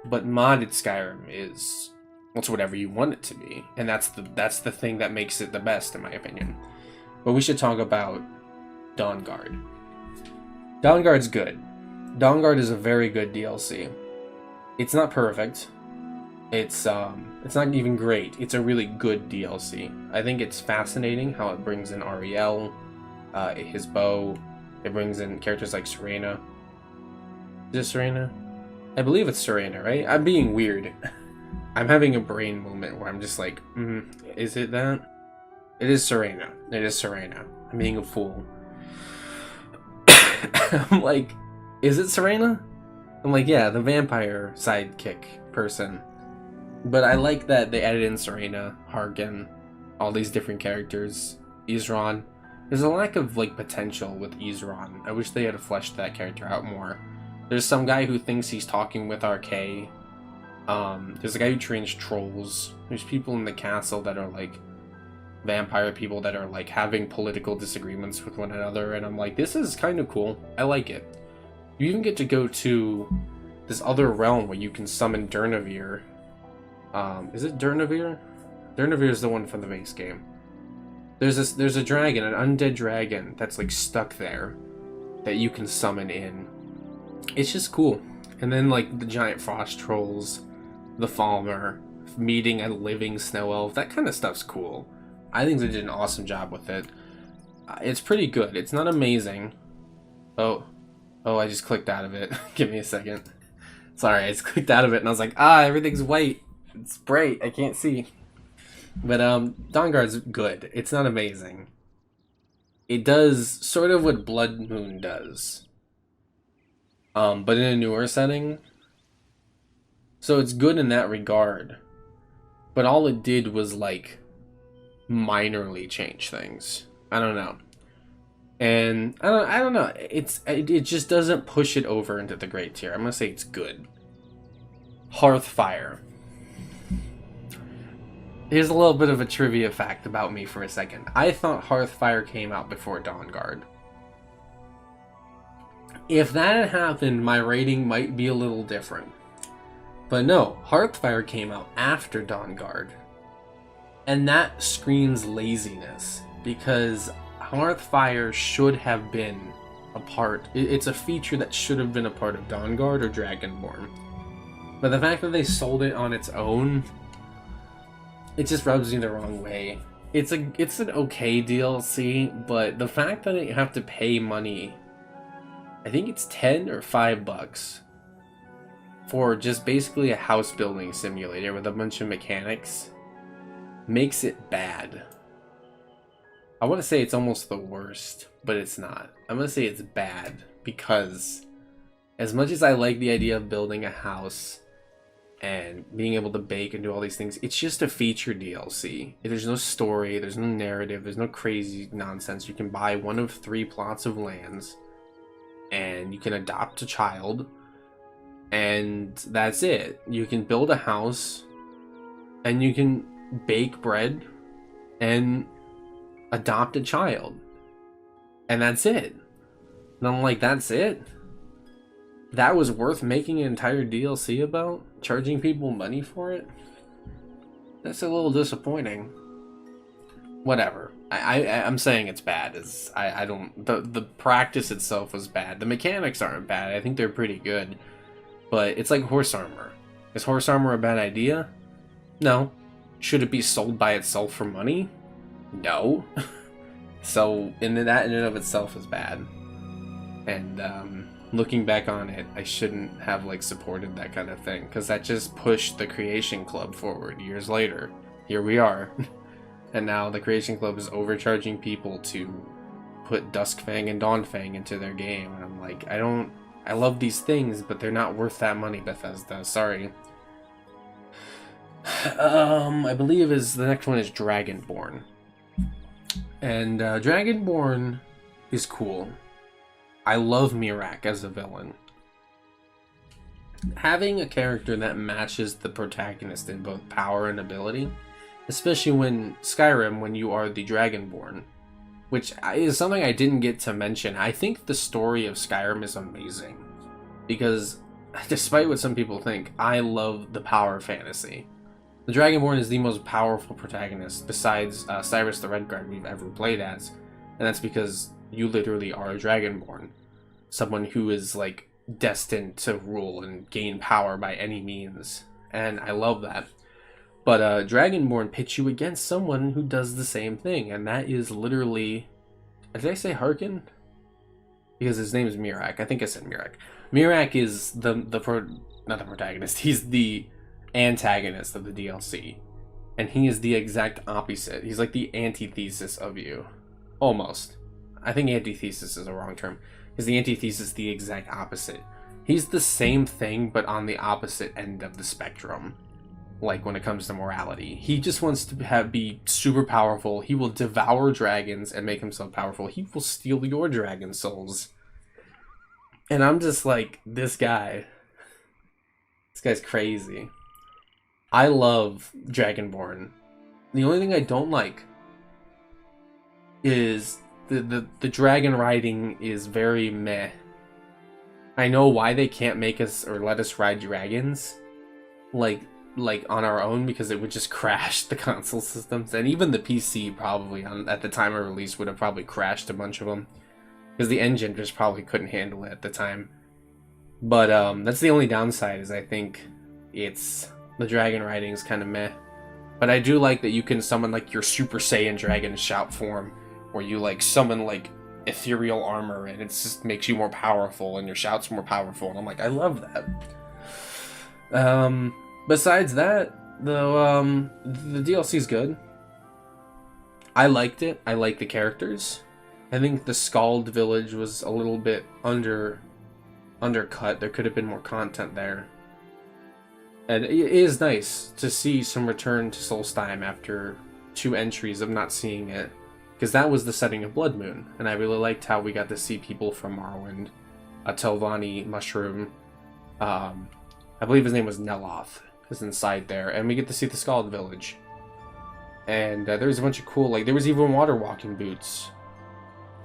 But modded Skyrim is, it's whatever you want it to be, and that's the thing that makes it the best, in my opinion. But we should talk about Dawnguard. Dawnguard's good. Dawnguard is a very good DLC. It's not perfect. It's not even great. It's a really good DLC. I think it's fascinating how it brings in Ariel, his bow. It brings in characters like Serena. Is it Serena? I believe it's Serena, right? I'm being weird. I'm having a brain moment where I'm just like, is it that? It is Serena. It is Serena. I'm being a fool. I'm like, is it Serena? I'm like, yeah, the vampire sidekick person. But I like that they added in Serena, Hargan, all these different characters. Isran. There's a lack of like potential with Isran. I wish they had fleshed that character out more. There's some guy who thinks he's talking with RK. There's a guy who trains trolls. There's people in the castle that are like vampire people that are like having political disagreements with one another, and I'm like, this is kind of cool. I like it. You even get to go to this other realm where you can summon Durnavir. Is it Durnavir? Durnavir is the one from the base game. There's a dragon, an undead dragon that's like stuck there that you can summon in. It's just cool. And then like the giant frost trolls, the Falmer, meeting a living snow elf, that kind of stuff's cool. I think they did an awesome job with it. It's pretty good. It's not amazing. Oh, I just clicked out of it. Give me a second. Sorry, I just clicked out of it and I was like, everything's white. It's bright. I can't see. But Dawnguard's good. It's not amazing. It does sort of what Blood Moon does. But in a newer setting. So it's good in that regard. But all it did was like minorly change things. I don't know. And I don't know. It just doesn't push it over into the great tier. I'm gonna say it's good. Hearthfire. Here's a little bit of a trivia fact about me for a second. I thought Hearthfire came out before Dawnguard. If that had happened, my rating might be a little different. But no, Hearthfire came out after Dawnguard. And that screams laziness, because Hearthfire should have been a part. It's a feature that should have been a part of Dawnguard or Dragonborn. But the fact that they sold it on its own, it just rubs me the wrong way. It's an okay DLC, but the fact that you have to pay money, I think it's $10 or $5 for just basically a house building simulator with a bunch of mechanics, makes it bad. I want to say it's almost the worst, but it's not. I'm going to say it's bad because as much as I like the idea of building a house and being able to bake and do all these things, it's just a feature DLC. There's no story, there's no narrative, there's no crazy nonsense. You can buy one of 3 plots of lands and you can adopt a child and that's it. You can build a house and you can bake bread and adopt a child, and that's it. And I'm like, that's it? That was worth making an entire DLC about? Charging people money for it? That's a little disappointing. Whatever. I'm saying it's bad. I don't... The practice itself was bad. The mechanics aren't bad. I think they're pretty good. But it's like horse armor. Is horse armor a bad idea? No. Should it be sold by itself for money? No. So, that in and of itself is bad. And, looking back on it, I shouldn't have, like, supported that kind of thing, because that just pushed the Creation Club forward years later. Here we are. And now the Creation Club is overcharging people to put Duskfang and Dawnfang into their game. And I'm like, I love these things, but they're not worth that money, Bethesda. Sorry. I believe the next one is Dragonborn. And Dragonborn is cool. I love Mirak as a villain. Having a character that matches the protagonist in both power and ability, especially when Skyrim, when you are the Dragonborn, which is something I didn't get to mention. I think the story of Skyrim is amazing because despite what some people think, I love the power fantasy. The Dragonborn is the most powerful protagonist besides Cyrus the Redguard we've ever played as, and that's because you literally are a Dragonborn, someone who is like destined to rule and gain power by any means, and I love that. But Dragonborn pits you against someone who does the same thing, and that is literally, did I say Harkin? Because his name is Mirak. I think I said Mirak. Mirak is not the protagonist. He's the antagonist of the DLC, and he is the exact opposite. He's like the antithesis of you, almost. I think antithesis is a wrong term, because the antithesis is the exact opposite. He's the same thing, but on the opposite end of the spectrum. Like when it comes to morality, he just wants to be super powerful. He will devour dragons and make himself powerful. He will steal your dragon souls. And I'm just like, this guy's crazy. I love Dragonborn. The only thing I don't like is the dragon riding is very meh. I know why they can't make us or let us ride dragons like on our own, because it would just crash the console systems, and even the PC probably at the time of release would have probably crashed a bunch of them, because the engine just probably couldn't handle it at the time. But that's the only downside, is I think it's the dragon riding is kind of meh. But I do like that you can summon like your Super Saiyan dragon shout form, or you like summon like ethereal armor, and it just makes you more powerful and your shout's more powerful, and I'm like, I love that. Besides that, though, the DLC is good. I liked it. I like the characters. I think the Scald Village was a little bit undercut. There could have been more content there. And it is nice to see some return to Solstheim after 2 entries of not seeing it, because that was the setting of Blood Moon, and I really liked how we got to see people from Morrowind, a Telvanni mushroom. I believe his name was Neloth. Is inside there, and we get to see the Scald Village, and there's a bunch of cool, like there was even water walking boots,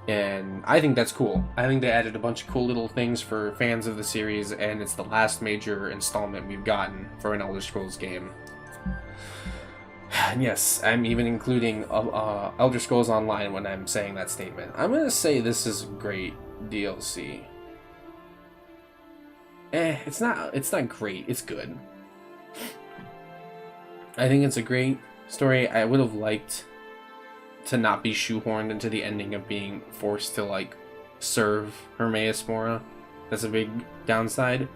and I think that's cool. I think they added a bunch of cool little things for fans of the series, and it's the last major installment we've gotten for an Elder Scrolls game. And yes, I'm even including Elder Scrolls Online when I'm saying that statement. I'm gonna say this is great DLC. It's not great, it's good. I think it's a great story. I would have liked to not be shoehorned into the ending of being forced to like serve Hermaeus Mora. That's a big downside.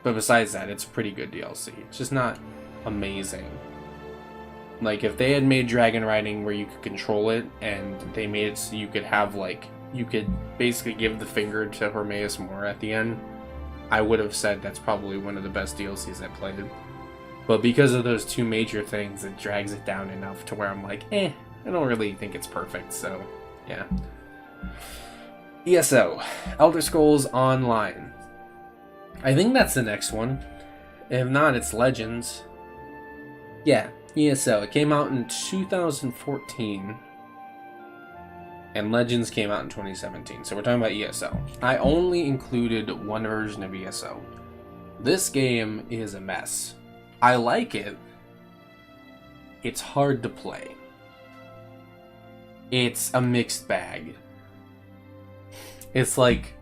But besides that, it's a pretty good DLC. It's just not amazing. Like if they had made dragon riding where you could control it, and they made it so you could have like, you could basically give the finger to Hermaeus Mora at the end, I would have said that's probably one of the best DLCs I played. But because of those 2 major things, it drags it down enough to where I'm like, I don't really think it's perfect, so yeah. ESO, Elder Scrolls Online. I think that's the next one. If not, it's Legends. Yeah, ESO. It came out in 2014. And Legends came out in 2017, so we're talking about ESO. I only included one version of ESO. This game is a mess. I like it. It's hard to play. It's a mixed bag. It's like,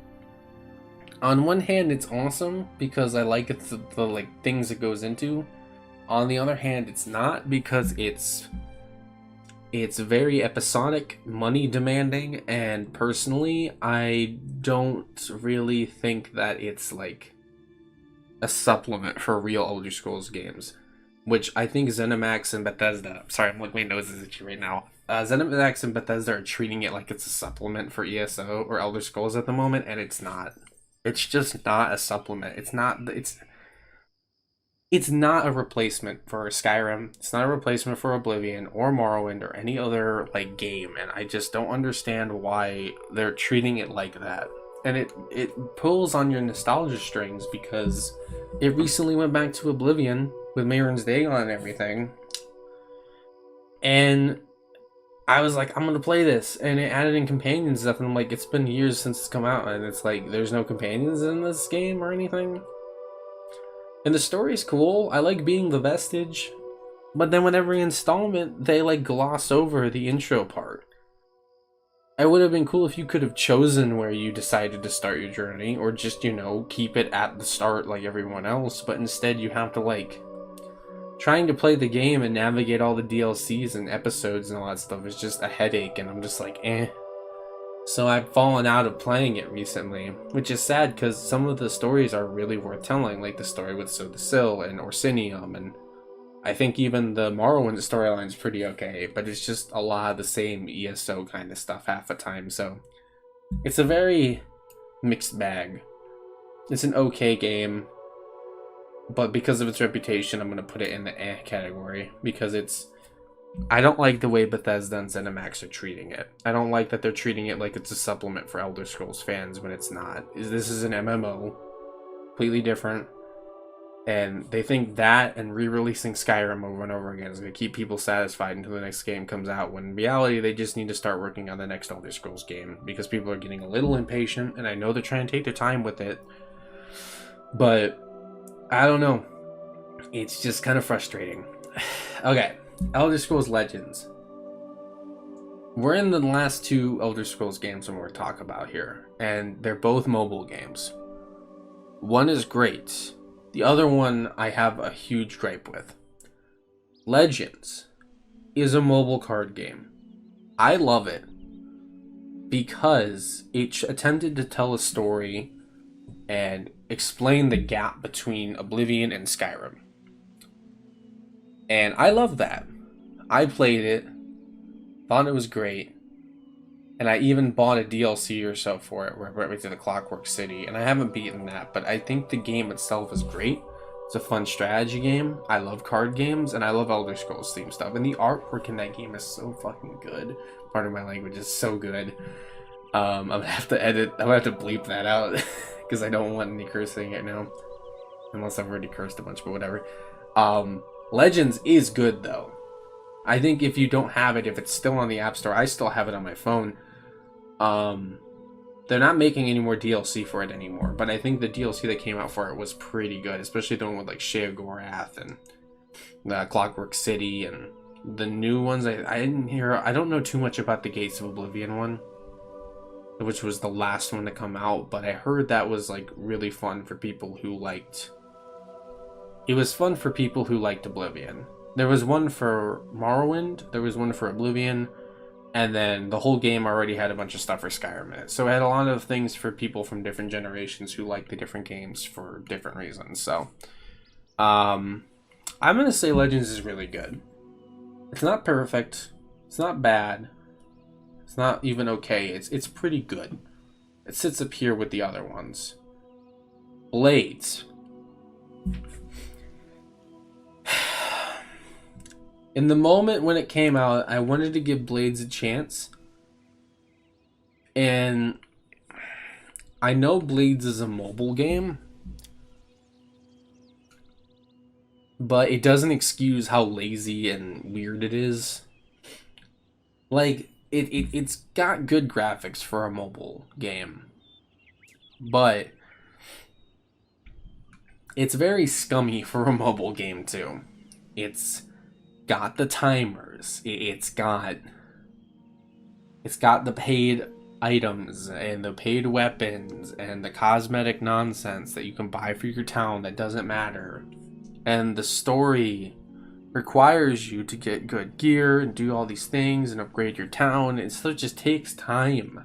on one hand, it's awesome because I like the like things it goes into. On the other hand, it's not, because it's very episodic, money demanding, and personally, I don't really think that it's like a supplement for real Elder Scrolls games, which I think ZeniMax and Bethesda, sorry, I'm looking, my nose is itchy right now. ZeniMax and Bethesda are treating it like it's a supplement for ESO or Elder Scrolls at the moment, and it's not. It's just not a supplement. It's not a replacement for Skyrim. It's not a replacement for Oblivion or Morrowind or any other like game, and I just don't understand why they're treating it like that. And it pulls on your nostalgia strings, because it recently went back to Oblivion with Mehrunes Dagon and everything. And I was like, I'm gonna play this, and it added in companion stuff, and I'm like, it's been years since it's come out, and it's like, there's no companions in this game or anything. And the story's cool. I like being the vestige. But then with every installment, they like gloss over the intro part. It would have been cool if you could have chosen where you decided to start your journey, or just, you know, keep it at the start like everyone else, but instead you have to like... Trying to play the game and navigate all the DLCs and episodes and all that stuff is just a headache, and I'm just like, eh. So I've fallen out of playing it recently, which is sad because some of the stories are really worth telling, like the story with Sodasil and Orsinium, and I think even the Morrowind storyline is pretty okay, but it's just a lot of the same ESO kind of stuff half the time, so it's a very mixed bag. It's an okay game, but because of its reputation, I'm going to put it in the eh category, because it's... I don't like the way Bethesda and ZeniMax are treating it. I don't like that they're treating it like it's a supplement for Elder Scrolls fans when it's not. This is an MMO, completely different, and they think that and re-releasing Skyrim over and over again is going to keep people satisfied until the next game comes out, when in reality they just need to start working on the next Elder Scrolls game, because people are getting a little impatient, and I know they're trying to take their time with it, but I don't know. It's just kind of frustrating. Okay, Elder Scrolls Legends. We're in the last two Elder Scrolls games I'm going to talk about here, and they're both mobile games. One is great. The other one I have a huge gripe with. Legends is a mobile card game. I love it because it attempted to tell a story and explain the gap between Oblivion and Skyrim. And I love that. I played it, thought it was great, and I even bought a DLC or so for it where I went to the Clockwork City, and I haven't beaten that, but I think the game itself is great. It's a fun strategy game. I love card games, and I love Elder Scrolls themed stuff, and the artwork in that game is so fucking good. Pardon my language, is so good. I'm gonna have to bleep that out because I don't want any cursing right now, unless I've already cursed a bunch, but whatever. Legends is good though. I think if you don't have it, if it's still on the App Store, I still have it on my phone. They're not making any more DLC for it anymore, but I think the DLC that came out for it was pretty good, especially the one with like Sheogorath and Clockwork City, and the new ones. I don't know too much about the Gates of Oblivion one, which was the last one to come out, but I heard that was like really fun for people who liked... It was fun for people who liked Oblivion. There was one for Morrowind, there was one for Oblivion, and then the whole game already had a bunch of stuff for Skyrim in it. So it had a lot of things for people from different generations who like the different games for different reasons. So I'm going to say Legends is really good. It's not perfect. It's not bad. It's not even okay. It's pretty good. It sits up here with the other ones. Blades. In the moment when it came out, I wanted to give Blades a chance. And I know Blades is a mobile game, but it doesn't excuse how lazy and weird it is. Like, it's got good graphics for a mobile game, but it's very scummy for a mobile game too. It's got the timers, it's got the paid items and the paid weapons and the cosmetic nonsense that you can buy for your town that doesn't matter, and the story requires you to get good gear and do all these things and upgrade your town. It still just takes time.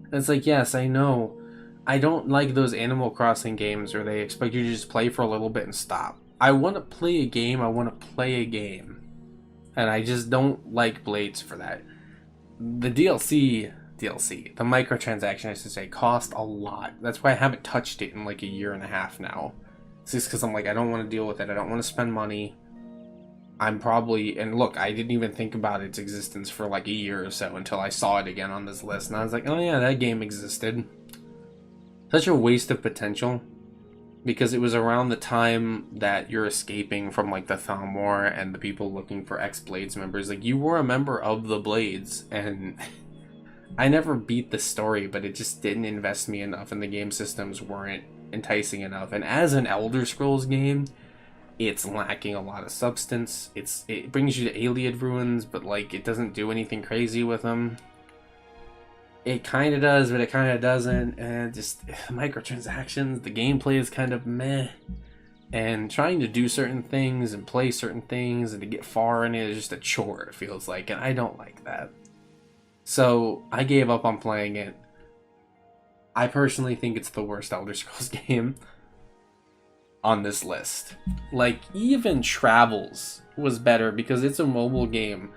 And it's like, yes, I know, I don't like those Animal Crossing games where they expect you to just play for a little bit and stop. I want to play a game, and I just don't like Blades for that. The DLC, the microtransaction, I should say, cost a lot. That's why I haven't touched it in like a year and a half now. It's just because I'm like, I don't want to deal with it. I don't want to spend money. And look, I didn't even think about its existence for like a year or so until I saw it again on this list. And I was like, oh yeah, that game existed. Such a waste of potential. Because it was around the time that you're escaping from like the Thalmor and the people looking for ex-Blades members. Like, you were a member of the Blades, and I never beat the story, but it just didn't invest me enough, and the game systems weren't enticing enough. And as an Elder Scrolls game, It's lacking a lot of substance. It brings you to Iliad ruins, but like it doesn't do anything crazy with them. It kind of does, but it kind of doesn't. And just microtransactions. The gameplay is kind of meh. And trying to do certain things and play certain things and to get far in it is just a chore, it feels like, and I don't like that. So I gave up on playing it. I personally think it's the worst Elder Scrolls game on this list. Like, even Travels was better because it's a mobile game.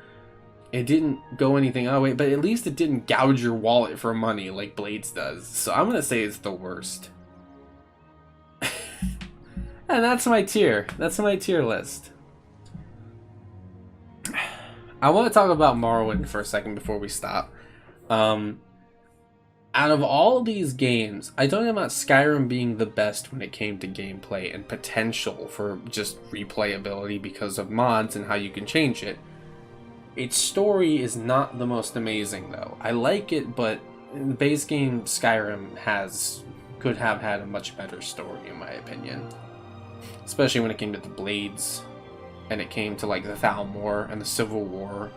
It didn't go anything oh wait, but at least it didn't gouge your wallet for money like Blades does. So I'm gonna say it's the worst. And that's my tier. That's my tier list. I want to talk about Morrowind for a second before we stop. Out of all these games, I talked about Skyrim being the best when it came to gameplay and potential for just replayability because of mods and how you can change it. Its story is not the most amazing though. I like it, but the base game Skyrim could have had a much better story in my opinion. Especially when it came to the Blades and it came to like the Thalmor and the Civil War.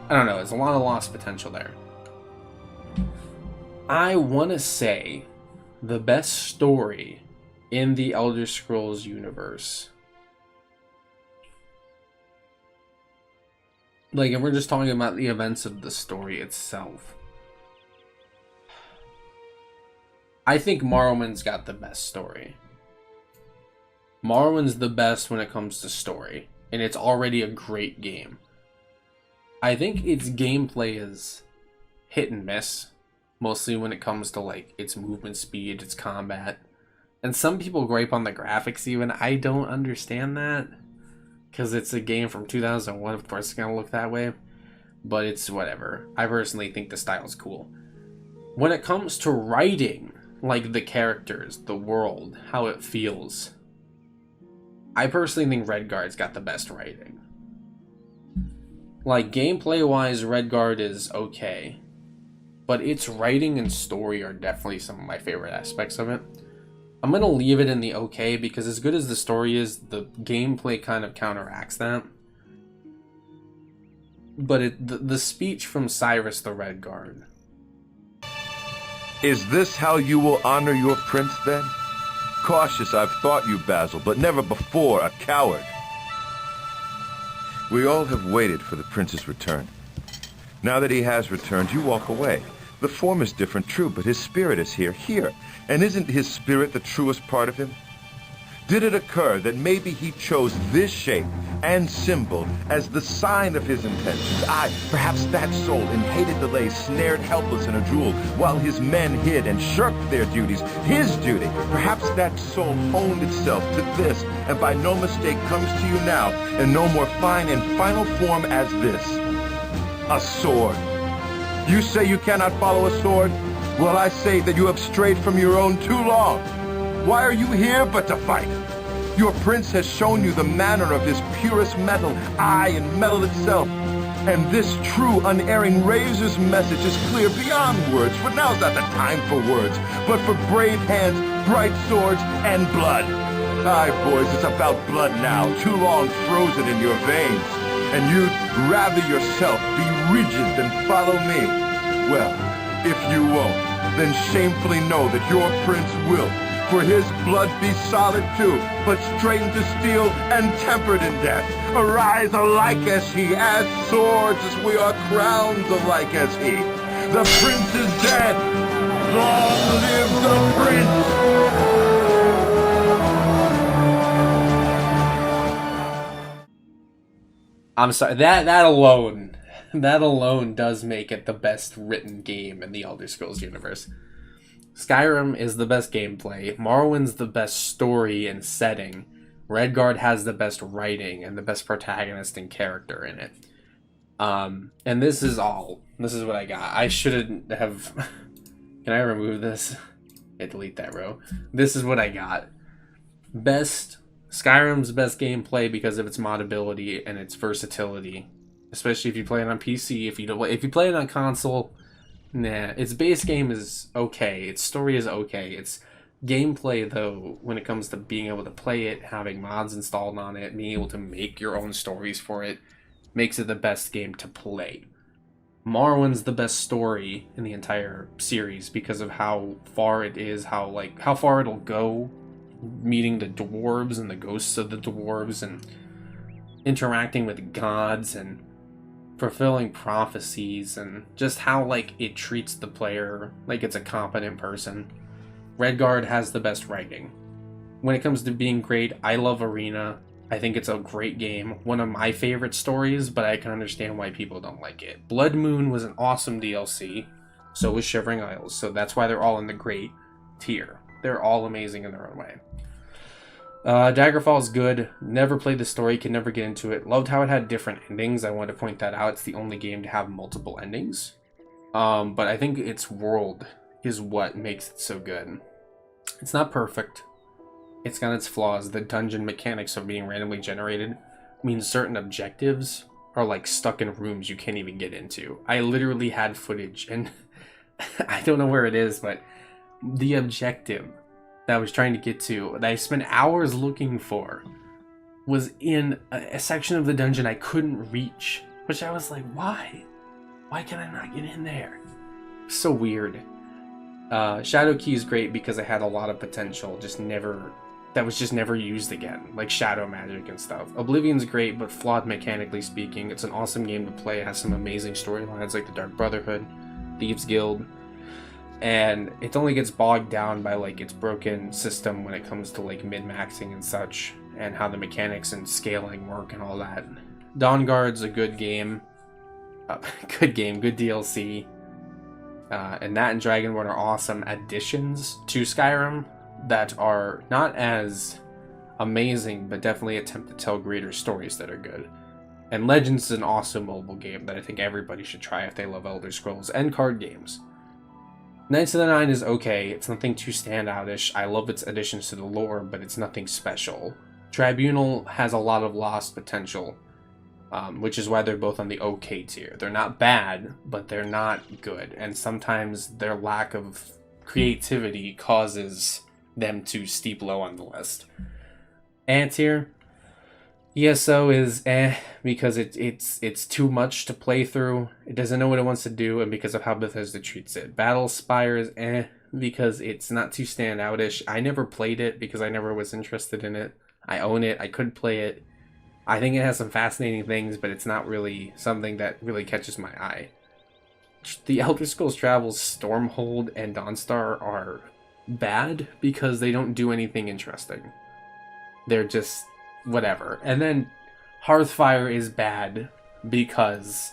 I don't know, there's a lot of lost potential there. I want to say the best story in the Elder Scrolls universe. Like, if we're just talking about the events of the story itself, I think Morrowind's got the best story. Morrowind's the best when it comes to story, and it's already a great game. I think its gameplay is hit and miss. Mostly when it comes to like its movement speed, its combat. And some people gripe on the graphics even. I don't understand that. Because it's a game from 2001, of course it's going to look that way. But it's whatever. I personally think the style's cool. When it comes to writing, like the characters, the world, how it feels, I personally think Redguard's got the best writing. Like gameplay-wise, Redguard is okay. But its writing and story are definitely some of my favorite aspects of it. I'm going to leave it in the okay because as good as the story is, the gameplay kind of counteracts that. But the speech from Cyrus the Redguard. Is this how you will honor your prince then? Cautious I've thought you, Basil, but never before a coward. We all have waited for the prince's return. Now that he has returned, you walk away. The form is different, true, but his spirit is here. And isn't his spirit the truest part of him? Did it occur that maybe he chose this shape and symbol as the sign of his intentions? Perhaps that soul in hated delay snared helpless in a jewel while his men hid and shirked their duties, his duty. Perhaps that soul honed itself to this and by no mistake comes to you now in no more fine and final form as this. A sword. You say you cannot follow a sword? Well, I say that you have strayed from your own too long. Why are you here but to fight? Your prince has shown you the manner of his purest metal, and metal itself. And this true, unerring razor's message is clear beyond words, for now's not the time for words, but for brave hands, bright swords, and blood. Aye, boys, it's about blood now, too long frozen in your veins. And you'd rather yourself be rigid than follow me. Well, if you won't, then shamefully know that your prince will. For his blood be solid too, but strained to steel and tempered in death. Arise alike as he, as swords as we are crowns alike as he. The prince is dead. Long live the prince! I'm sorry, that alone does make it the best written game in the Elder Scrolls universe. Skyrim is the best gameplay, Morrowind's the best story and setting, Redguard has the best writing and the best protagonist and character in it. And this is what I got. I shouldn't have... Can I remove this? Yeah, delete that row. This is what I got. Skyrim's best gameplay because of its modability and its versatility, especially if you play it on PC. If you play it on console, nah. Its base game is okay. Its story is okay. Its Gameplay, though, when it comes to being able to play it, having mods installed on it, being able to make your own stories for it, makes it the best game to play. Morrowind's the best story in the entire series because of how far it is, how far it'll go, meeting the dwarves and the ghosts of the dwarves and interacting with gods and fulfilling prophecies, and just how like it treats the player like it's a competent person. Redguard has the best writing. When it comes to being great, I love Arena. I think it's a great game. One of my favorite stories, but I can understand why people don't like it. Blood Moon was an awesome DLC. So was Shivering Isles. So that's why they're all in the great tier. They're all amazing in their own way. Daggerfall is good. Never played the story, can never get into it. Loved how it had different endings. I want to point that out. It's the only game to have multiple endings. But I think its world is what makes it so good. It's not perfect. It's got its flaws. The dungeon mechanics of being randomly generated means certain objectives are like stuck in rooms you can't even get into. I literally had footage, and I don't know where it is, but the objective that I was trying to get to, that I spent hours looking for, was in a section of the dungeon I couldn't reach. Which I was like, why? Why can I not get in there? So weird. Shadow Key is great because it had a lot of potential, that was just never used again, like shadow magic and stuff. Oblivion's great, but flawed mechanically speaking. It's an awesome game to play. It has some amazing storylines like the Dark Brotherhood, Thieves Guild, and it only gets bogged down by like its broken system when it comes to like min-maxing and such, and how the mechanics and scaling work and all that. Dawnguard's a good game. Good DLC. And that and Dragonborn are awesome additions to Skyrim that are not as amazing, but definitely attempt to tell greater stories that are good. And Legends is an awesome mobile game that I think everybody should try if they love Elder Scrolls and card games. Knights of the Nine is okay. It's nothing too standoutish. I love its additions to the lore, but it's nothing special. Tribunal has a lot of lost potential, which is why they're both on the okay tier. They're not bad, but they're not good. And sometimes their lack of creativity causes them to steep low on the list. A tier, ESO is because it's too much to play through. It doesn't know what it wants to do, and because of how Bethesda treats it. Battlespire is because it's not too standoutish. I never played it because I never was interested in it. I own it. I could play it. I think it has some fascinating things, but it's not really something that really catches my eye. The Elder Scrolls Travels, Stormhold, and Dawnstar are bad because they don't do anything interesting. They're just whatever. And then Hearthfire is bad because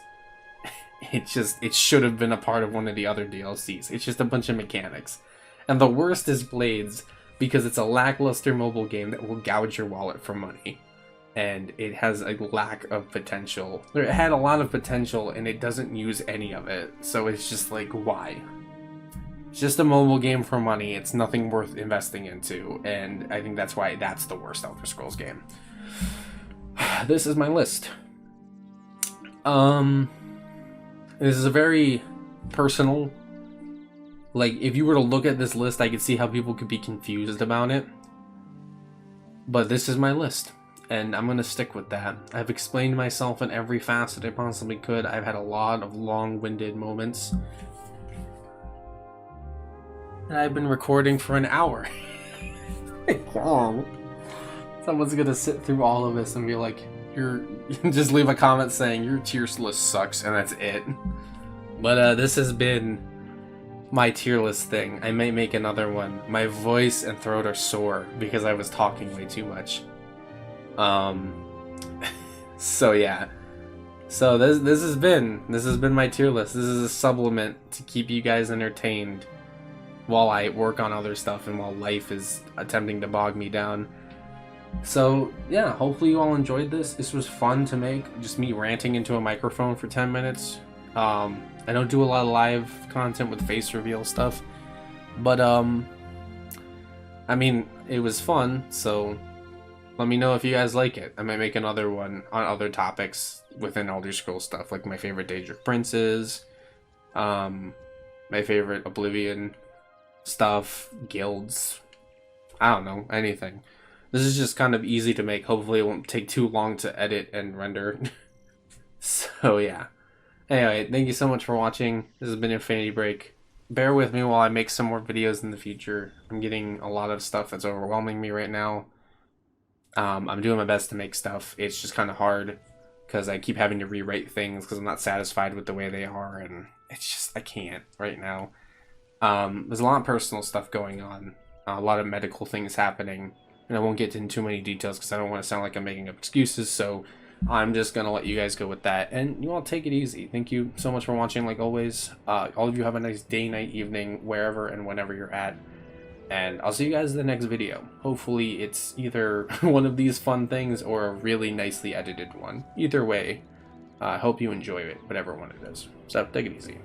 it should have been a part of one of the other DLCs. It's just a bunch of mechanics. And the worst is Blades because it's a lackluster mobile game that will gouge your wallet for money. And it has a lack of potential. It had a lot of potential and it doesn't use any of it. So it's just like, why? It's just a mobile game for money. It's nothing worth investing into. And I think that's why that's the worst Elder Scrolls game. This is my list. This is a very personal... Like, if you were to look at this list, I could see how people could be confused about it. But this is my list. And I'm going to stick with that. I've explained myself in every facet I possibly could. I've had a lot of long-winded moments. And I've been recording for an hour. Someone's going to sit through all of this and be like, just leave a comment saying, your tier list sucks, and that's it. But this has been my tier list thing. I may make another one. My voice and throat are sore because I was talking way too much. So yeah. So this has been my tier list. This is a supplement to keep you guys entertained while I work on other stuff and while life is attempting to bog me down. So yeah, hopefully you all enjoyed this. This was fun to make, just me ranting into a microphone for 10 minutes. I don't do a lot of live content with face reveal stuff, but I mean, it was fun, so let me know if you guys like it. I might make another one on other topics within Elder Scrolls stuff, like my favorite Daedric princes, my favorite Oblivion stuff, guilds, I don't know, anything. This is just kind of easy to make. Hopefully it won't take too long to edit and render. So yeah. Anyway, thank you so much for watching. This has been Infinity Break. Bear with me while I make some more videos in the future. I'm getting a lot of stuff that's overwhelming me right now. I'm doing my best to make stuff. It's just kind of hard because I keep having to rewrite things because I'm not satisfied with the way they are, and it's just, I can't right now. There's a lot of personal stuff going on, a lot of medical things happening, and I won't get into too many details because I don't want to sound like I'm making up excuses, so I'm just going to let you guys go with that, and you all take it easy. Thank you so much for watching, like always. All of you have a nice day, night, evening, wherever and whenever you're at, and I'll see you guys in the next video. Hopefully it's either one of these fun things or a really nicely edited one. Either way, I hope you enjoy it, whatever one it is. So take it easy.